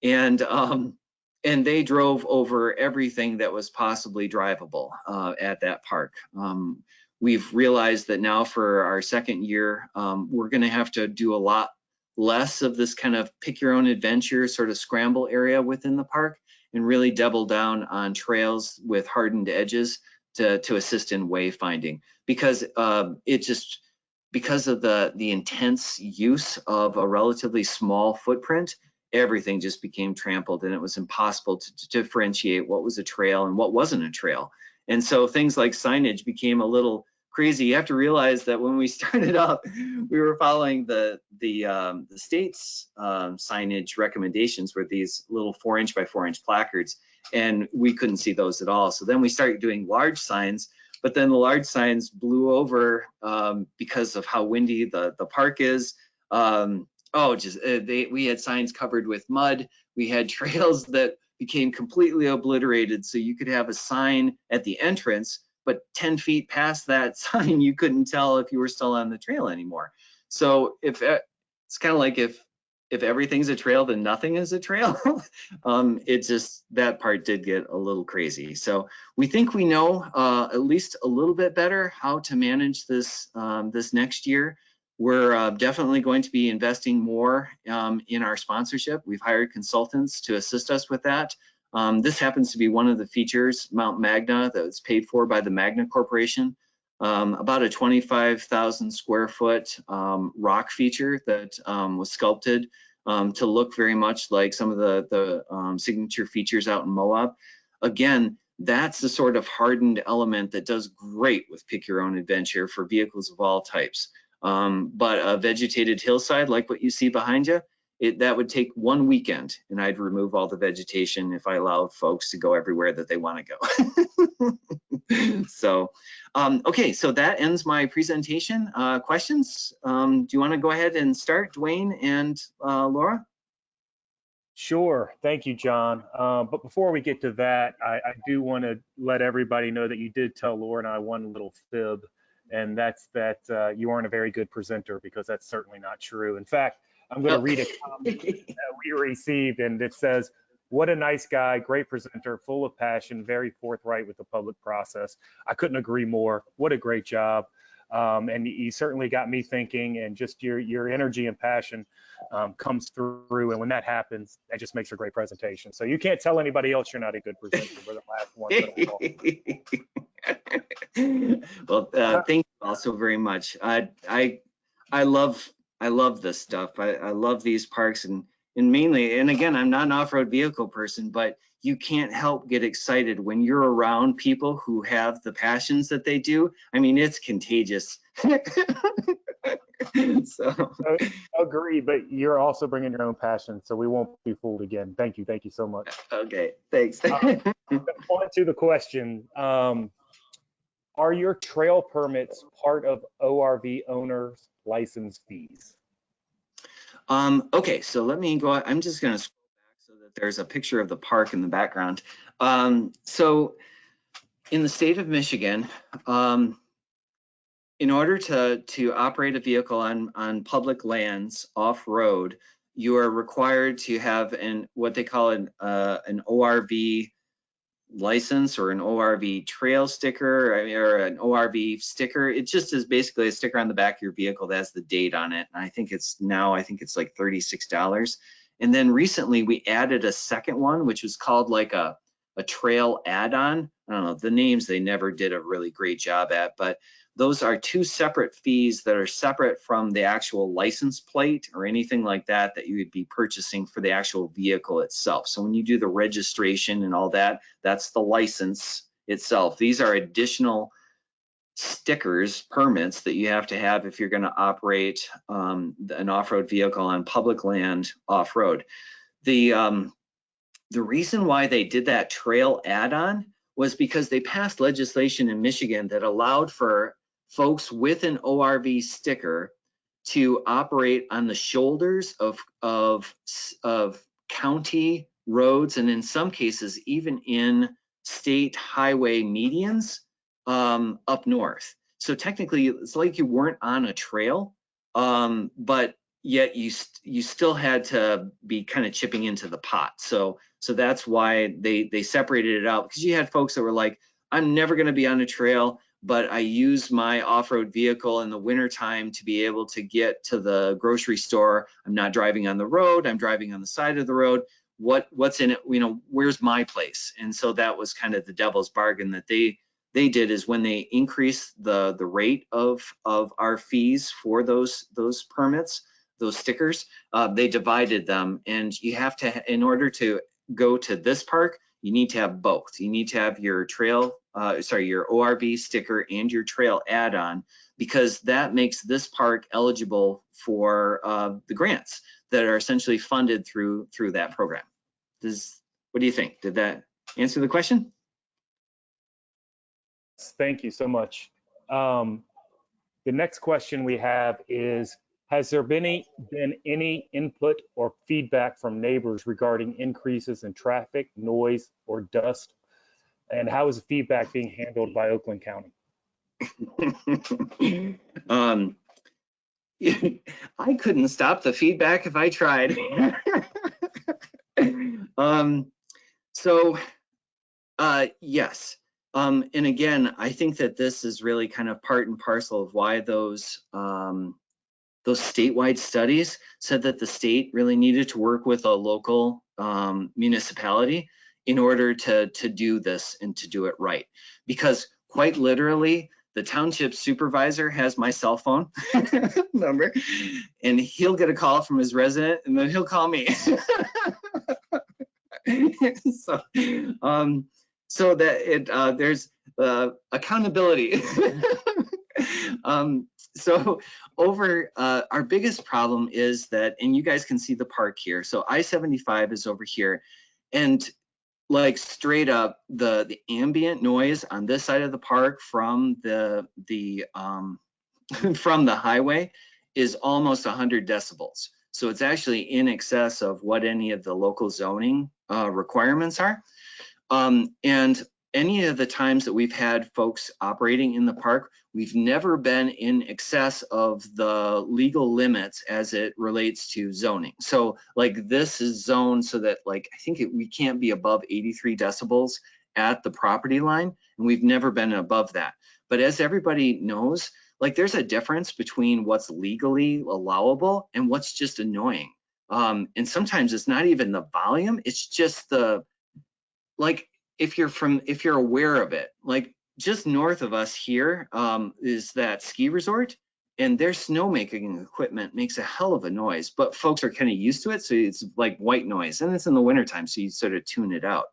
and they drove over everything that was possibly drivable at that park. We've realized that now for our second year, we're going to have to do a lot less of this kind of pick your own adventure sort of scramble area within the park, and really double down on trails with hardened edges to assist in wayfinding, because because of the intense use of a relatively small footprint, everything just became trampled, and it was impossible to differentiate what was a trail and what wasn't a trail. And so things like signage became a little crazy. You have to realize that when we started up, we were following the state's signage recommendations, were these little 4-inch by 4-inch placards, and we couldn't see those at all. So then we started doing large signs, but then the large signs blew over because of how windy the park is. We had signs covered with mud. We had trails that became completely obliterated. So you could have a sign at the entrance, but 10 feet past that sign, you couldn't tell if you were still on the trail anymore. So if it's kind of like if everything's a trail, then nothing is a trail. It just, that part did get a little crazy. So we think we know at least a little bit better how to manage this this next year. We're definitely going to be investing more in our sponsorship. We've hired consultants to assist us with that. This happens to be one of the features, Mount Magna, that's paid for by the Magna Corporation. About a 25,000 square foot rock feature that was sculpted to look very much like some of the signature features out in Moab. Again, that's the sort of hardened element that does great with Pick Your Own Adventure for vehicles of all types. But a vegetated hillside like what you see behind you, that would take one weekend, and I'd remove all the vegetation if I allowed folks to go everywhere that they want to go. So, okay, so that ends my presentation. Questions? Do you want to go ahead and start, Dwayne and Laura? Sure. Thank you, John. But before we get to that, I do want to let everybody know that you did tell Laura and I one little fib, and that's that you aren't a very good presenter, because that's certainly not true. In fact, I'm going to read a comment that we received, and it says, "What a nice guy, great presenter, full of passion, very forthright with the public process." I couldn't agree more. What a great job. And you certainly got me thinking, and just your energy and passion comes through. And when that happens, that just makes a great presentation. So you can't tell anybody else you're not a good presenter. We're the last one. Well, thank you also very much. I love this stuff. I love these parks, and mainly, and again, I'm not an off-road vehicle person, but you can't help get excited when you're around people who have the passions that they do. I mean, it's contagious. So Agree, but you're also bringing your own passion, so we won't be fooled again. Thank you so much. Okay, thanks. On to the question. Are your trail permits part of ORV owners' license fees? Okay, so let me go. I'm just going to scroll back so that there's a picture of the park in the background. So in the state of Michigan, in order to operate a vehicle on public lands off-road, you are required to have what they call an ORV license, or an ORV trail sticker, or an ORV sticker. It just is basically a sticker on the back of your vehicle that has the date on it. And I think it's like $36. And then recently we added a second one, which was called like a trail add-on. I don't know, the names they never did a really great job at, but those are two separate fees that are separate from the actual license plate or anything like that you would be purchasing for the actual vehicle itself. So when you do the registration and all that, that's the license itself. These are additional stickers, permits that you have to have if you're going to operate an off-road vehicle on public land off-road. The reason why they did that trail add-on was because they passed legislation in Michigan that allowed for folks with an ORV sticker to operate on the shoulders of county roads, and in some cases even in state highway medians up north. So technically it's like you weren't on a trail, but yet you still had to be kind of chipping into the pot. So that's why they separated it out, because you had folks that were like, I'm never going to be on a trail, but I use my off-road vehicle in the wintertime to be able to get to the grocery store. I'm not driving on the road, I'm driving on the side of the road. What's in it? Where's my place? And so that was kind of the devil's bargain that they did, is when they increased the rate of our fees for those permits, those stickers, they divided them. And you have to, in order to go to this park, you need to have both. You need to have your trail your ORV sticker and your trail add-on, because that makes this park eligible for the grants that are essentially funded through that program. What do you think? Did that answer the question? Thank you so much. The next question we have is, has there been any input or feedback from neighbors regarding increases in traffic, noise, or dust? And how is the feedback being handled by Oakland County? I couldn't stop the feedback if I tried. Yes. And again, I think that this is really kind of part and parcel of why those statewide studies said that the state really needed to work with a local municipality in order to do this and to do it right. Because quite literally, the township supervisor has my cell phone number, and he'll get a call from his resident, and then he'll call me. So that there's accountability. So our biggest problem is that, and you guys can see the park here. So I-75 is over here, and like straight up, the ambient noise on this side of the park from the from the highway is almost 100 decibels. So it's actually in excess of what any of the local zoning requirements are. And any of the times that we've had folks operating in the park, we've never been in excess of the legal limits as it relates to zoning. So like this is zoned so that like, I think we can't be above 83 decibels at the property line, and we've never been above that. But as everybody knows, like there's a difference between what's legally allowable and what's just annoying. And sometimes it's not even the volume, it's just the, like, if you're aware of it, like just north of us here is that ski resort, and their snowmaking equipment makes a hell of a noise, but folks are kind of used to it. So it's like white noise, and it's in the wintertime, so you sort of tune it out.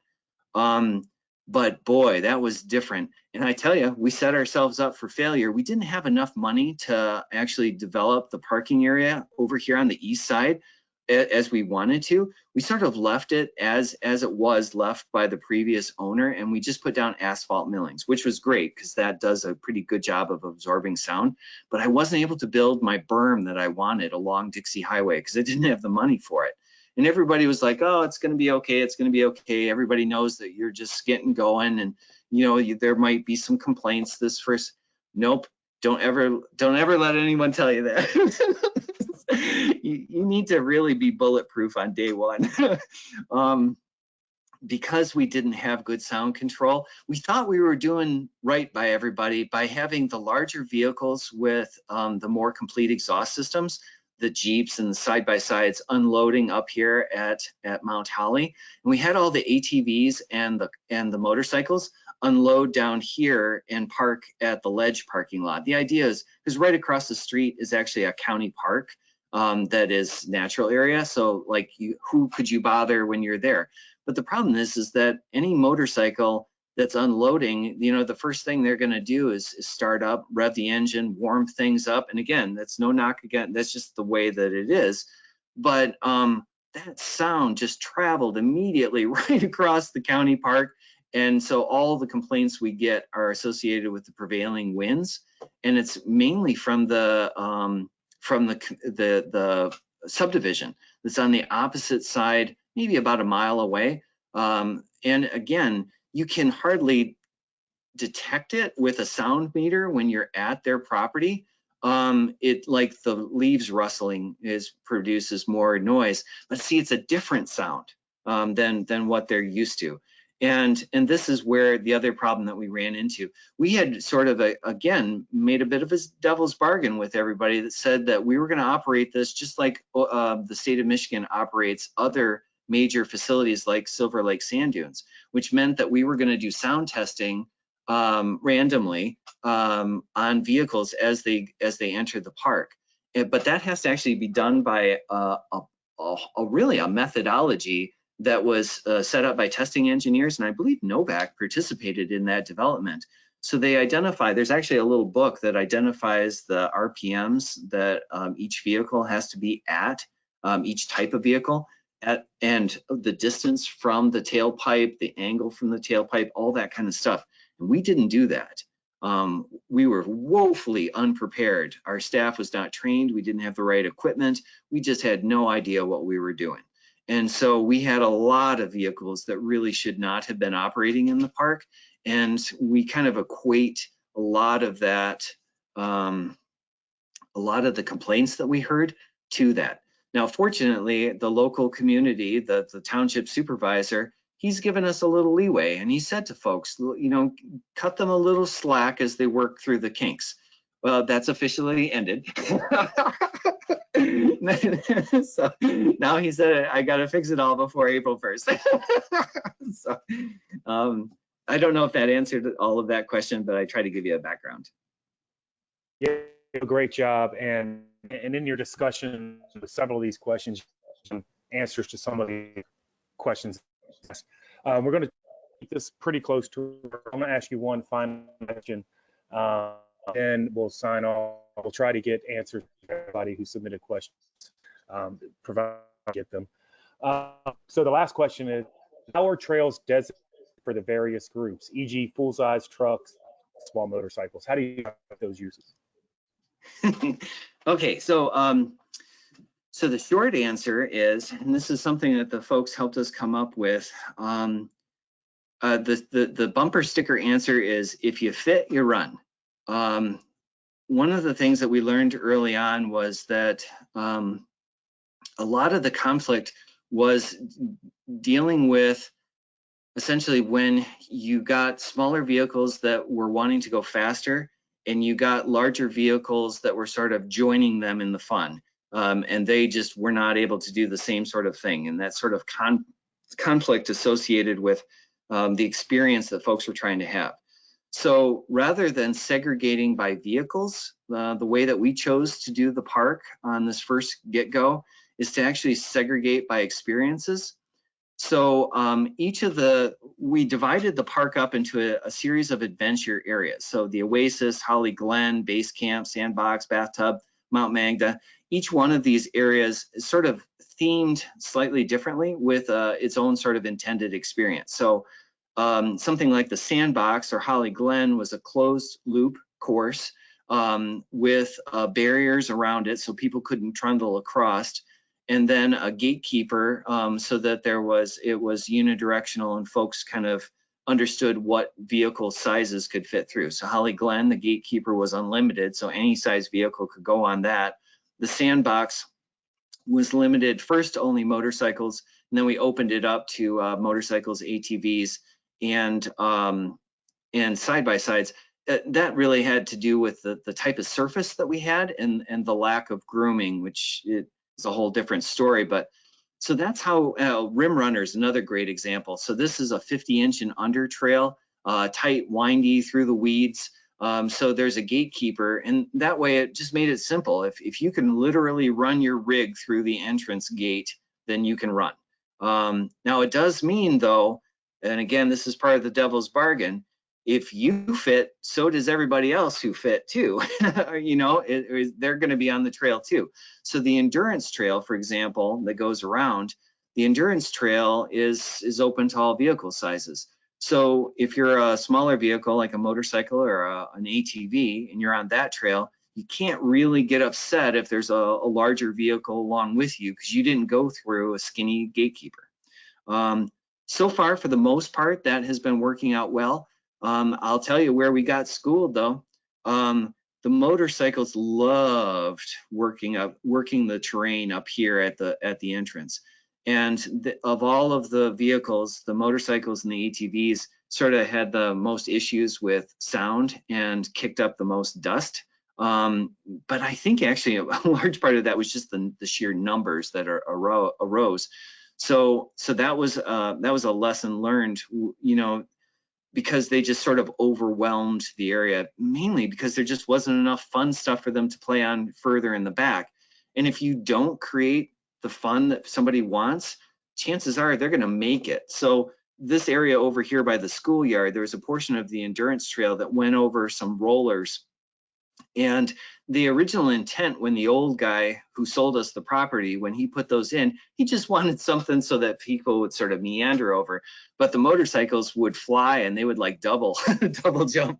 But boy, that was different. And I tell you, we set ourselves up for failure. We didn't have enough money to actually develop the parking area over here on the east side as we wanted to. We sort of left it as it was left by the previous owner, and we just put down asphalt millings, which was great because that does a pretty good job of absorbing sound. But I wasn't able to build my berm that I wanted along Dixie Highway because I didn't have the money for it. And everybody was like, oh, it's going to be okay, it's going to be okay. Everybody knows that you're just getting going, and you know there might be some complaints this first. Nope, don't ever let anyone tell you that. You need to really be bulletproof on day one. Because we didn't have good sound control, we thought we were doing right by everybody by having the larger vehicles with the more complete exhaust systems, the Jeeps and the side-by-sides unloading up here at Mount Holly. And we had all the ATVs and the motorcycles unload down here and park at the Ledge parking lot. The idea is, because right across the street is actually a county park that is natural area. So like who could you bother when you're there? But the problem is that any motorcycle that's unloading, you know, the first thing they're going to do is start up, rev the engine, warm things up. And again, that's no knock again. That's just the way that it is. But that sound just traveled immediately right across the county park. And so all the complaints we get are associated with the prevailing winds. And it's mainly from the subdivision that's on the opposite side, maybe about a mile away. And again, you can hardly detect it with a sound meter when you're at their property. It, like the leaves rustling, produces more noise, but see, it's a different sound than what they're used to. And this is where the other problem that we ran into. We had sort of again made a bit of a devil's bargain with everybody that said that we were going to operate this just like the state of Michigan operates other major facilities like Silver Lake Sand Dunes, which meant that we were going to do sound testing randomly on vehicles as they enter the park. But that has to actually be done by really a methodology that was set up by testing engineers, and I believe Novak participated in that development. So they identify, there's actually a little book that identifies the RPMs that each vehicle has to be at, each type of vehicle, and the distance from the tailpipe, the angle from the tailpipe, all that kind of stuff. And we didn't do that. We were woefully unprepared. Our staff was not trained. We didn't have the right equipment. We just had no idea what we were doing. And so we had a lot of vehicles that really should not have been operating in the park. And we kind of equate a lot of that, a lot of the complaints that we heard to that. Now, fortunately, the local community, the township supervisor, he's given us a little leeway, and he said to folks, you know, cut them a little slack as they work through the kinks. Well, that's officially ended. So now he said, I got to fix it all before April 1st. So I don't know if that answered all of that question, but I try to give you a background. Yeah, great job. And in your discussion with several of these questions, answers to some of the questions. We're going to keep this pretty close to, I'm going to ask you one final question, and we'll sign off. We'll try to get answers to everybody who submitted questions, get them. So the last question is, how are trails designated for the various groups, e.g. full-size trucks, small motorcycles? How do you have those uses? Okay, so so the short answer is, and this is something that the folks helped us come up with, the bumper sticker answer is, if you fit, you run. One of the things that we learned early on was that a lot of the conflict was dealing with essentially when you got smaller vehicles that were wanting to go faster, and you got larger vehicles that were sort of joining them in the fun, and they just were not able to do the same sort of thing. And that sort of conflict associated with the experience that folks were trying to have. So rather than segregating by vehicles, the way that we chose to do the park on this first get-go is to actually segregate by experiences. So we divided the park up into a series of adventure areas. So the Oasis, Holly Glen, Base Camp, Sandbox, Bathtub, Mount Magda, each one of these areas is sort of themed slightly differently with its own sort of intended experience. So something like the Sandbox or Holly Glen was a closed loop course with barriers around it so people couldn't trundle across, and then a gatekeeper so that it was unidirectional and folks kind of understood what vehicle sizes could fit through. So Holly Glen, the gatekeeper was unlimited, so any size vehicle could go on that. The Sandbox was limited first to only motorcycles, and then we opened it up to motorcycles, ATVs, and side-by-sides. That really had to do with the type of surface that we had and the lack of grooming, which is a whole different story. But so that's how Rim Runner is another great example. So this is a 50-inch and under trail, tight, windy, through the weeds. So there's a gatekeeper, and that way it just made it simple. If you can literally run your rig through the entrance gate, then you can run. Now it does mean though, and again, this is part of the devil's bargain, if you fit, so does everybody else who fit too. You know, they're going to be on the trail too. So the endurance trail, for example, that goes around, the endurance trail is open to all vehicle sizes. So if you're a smaller vehicle like a motorcycle or an ATV and you're on that trail, you can't really get upset if there's a larger vehicle along with you because you didn't go through a skinny gatekeeper. So far, for the most part, that has been working out well. I'll tell you where we got schooled though. The motorcycles loved working the terrain up here at the entrance. And of all of the vehicles, the motorcycles and the ATVs sort of had the most issues with sound and kicked up the most dust. But I think actually a large part of that was just the sheer numbers that arose. So that was a lesson learned, you know, because they just sort of overwhelmed the area, mainly because there just wasn't enough fun stuff for them to play on further in the back. And if you don't create the fun that somebody wants, chances are they're going to make it. So this area over here by the schoolyard, there's a portion of the endurance trail that went over some rollers. And the original intent, when the old guy who sold us the property, when he put those in, he just wanted something so that people would sort of meander over, but the motorcycles would fly and they would like double jump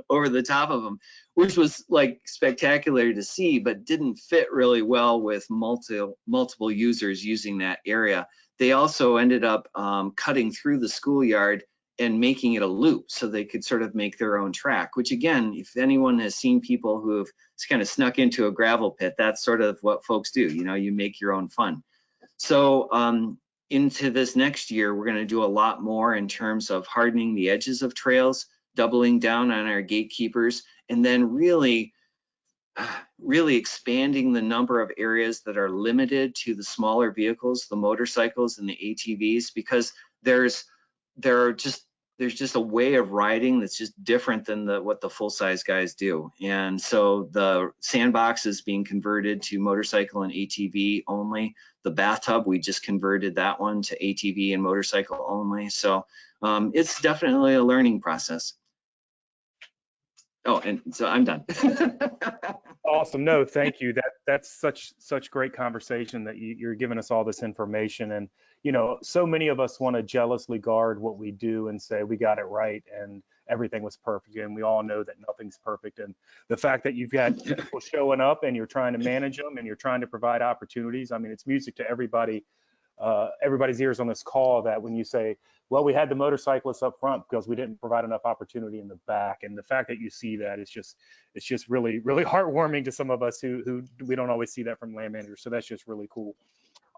over the top of them, which was like spectacular to see, but didn't fit really well with multiple users using that area. They also ended up cutting through the schoolyard and making it a loop so they could sort of make their own track, which again, if anyone has seen people who have kind of snuck into a gravel pit, that's sort of what folks do. You know, you make your own fun. So into this next year, we're going to do a lot more in terms of hardening the edges of trails, doubling down on our gatekeepers, and then really expanding the number of areas that are limited to the smaller vehicles, the motorcycles and the ATVs, because there's just a way of riding that's just different than what the full-size guys do. And so the sandbox is being converted to motorcycle and ATV only. The bathtub, we just converted that one to ATV and motorcycle only. So it's definitely a learning process. Oh, and so I'm done. Awesome. No, thank you. That's such great conversation that you're giving us all this information. And you know, so many of us want to jealously guard what we do and say we got it right and everything was perfect. And we all know that nothing's perfect. And the fact that you've got people showing up and you're trying to manage them and you're trying to provide opportunities. I mean, it's music to everybody, everybody's ears on this call, that when you say, well, we had the motorcyclists up front because we didn't provide enough opportunity in the back. And the fact that you see that is it's just really, really heartwarming to some of us who we don't always see that from land managers. So that's just really cool.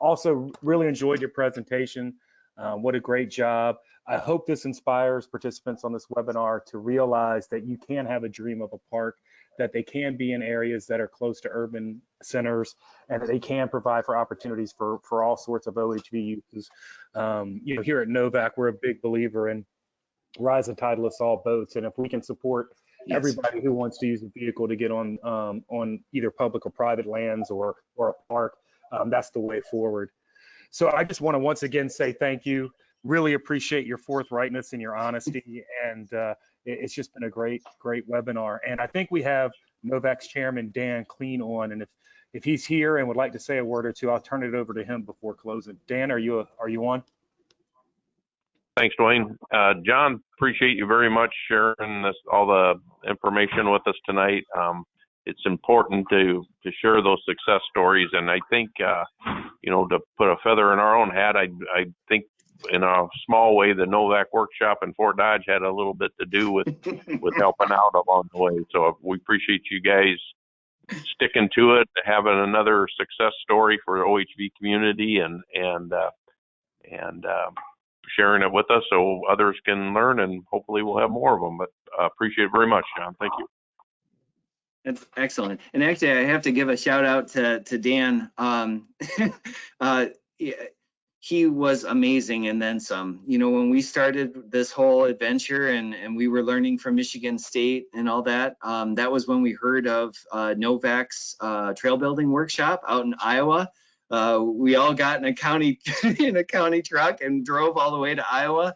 Also, really enjoyed your presentation. What a great job. I hope this inspires participants on this webinar to realize that you can have a dream of a park, that they can be in areas that are close to urban centers, and that they can provide for opportunities for all sorts of OHV uses. You know, here at Novak, we're a big believer in rise and tide lifts all boats, and if we can support everybody who wants to use a vehicle to get on either public or private lands or a park, that's the way forward. So I just want to once again say thank you. Really appreciate your forthrightness and your honesty, and it's just been a great webinar. And I think we have Novak's chairman Dan Clean on, and if he's here and would like to say a word or two, I'll turn it over to him before closing. Dan, are you on? Thanks, Dwayne. John, appreciate you very much sharing all the information with us tonight. It's important to share those success stories, and I think you know, to put a feather in our own hat, I think in a small way the Novak workshop in Fort Dodge had a little bit to do with helping out along the way. So we appreciate you guys sticking to it, having another success story for the OHV community, and sharing it with us so others can learn, and hopefully we'll have more of them. But appreciate it very much, John. Thank you. That's excellent. And actually, I have to give a shout out to Dan. He was amazing, and then some. You know, when we started this whole adventure and we were learning from Michigan State and all that, that was when we heard of Novak's trail building workshop out in Iowa. We all got in a county truck and drove all the way to Iowa.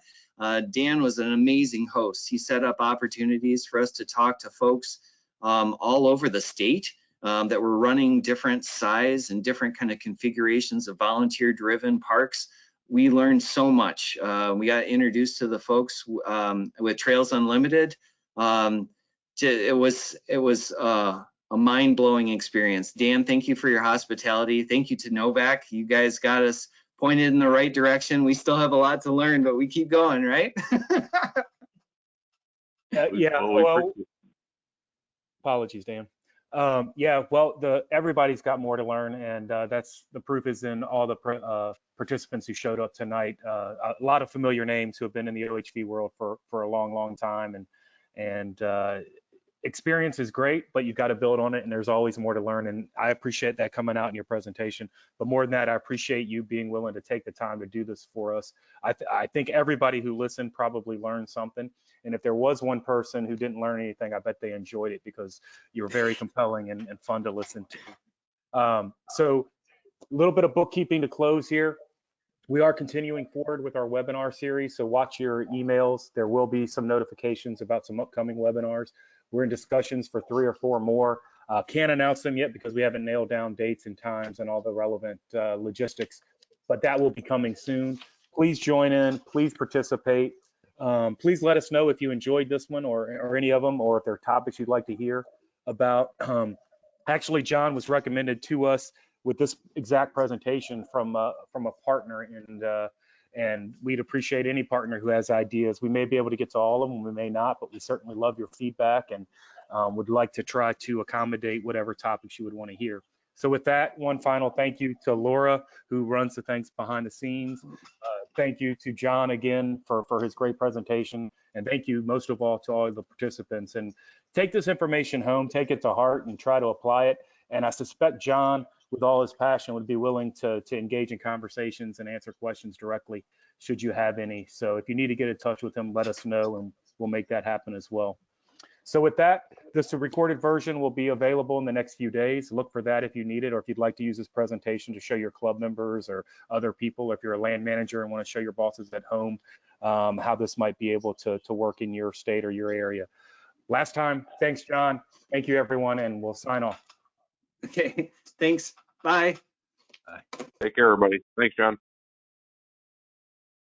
Dan was an amazing host. He set up opportunities for us to talk to folks all over the state that were running different size and different kind of configurations of volunteer driven parks. We learned so much. We got introduced to the folks with Trails Unlimited. It was a mind-blowing experience. Dan, thank you for your hospitality. Thank you to Novak. You guys got us pointed in the right direction. We still have a lot to learn, but we keep going, right? Yeah, well, apologies, Dan. Yeah, well, everybody's got more to learn, and that's the proof is in all the participants who showed up tonight. A lot of familiar names who have been in the OHV world for a long time, and experience is great, but you've got to build on it, and there's always more to learn. And I appreciate that coming out in your presentation. But more than that, I appreciate you being willing to take the time to do this for us. I think everybody who listened probably learned something. And if there was one person who didn't learn anything, I bet they enjoyed it because you're very compelling and fun to listen to. So a little bit of bookkeeping to close here. We are continuing forward with our webinar series, so watch your emails. There will be some notifications about some upcoming webinars. We're in discussions for 3 or 4 more. Can't announce them yet because we haven't nailed down dates and times and all the relevant logistics, but that will be coming soon. Please join in, please participate. Please let us know if you enjoyed this one or any of them, or if there are topics you'd like to hear about. Actually, John was recommended to us with this exact presentation from a partner, and we'd appreciate any partner who has ideas. We may be able to get to all of them, we may not, but we certainly love your feedback and would like to try to accommodate whatever topics you would want to hear. So with that, one final thank you to Laura, who runs the things behind the scenes. Thank you to John again for his great presentation. And thank you most of all to all the participants. And take this information home, take it to heart and try to apply it. And I suspect John, with all his passion, would be willing to engage in conversations and answer questions directly, should you have any. So if you need to get in touch with him, let us know and we'll make that happen as well. So with that, this recorded version will be available in the next few days. Look for that if you need it, or if you'd like to use this presentation to show your club members or other people, or if you're a land manager and want to show your bosses at home how this might be able to work in your state or your area. Last time, thanks, John. Thank you, everyone, and we'll sign off. Okay, thanks. Bye. Take care, everybody. Thanks, John.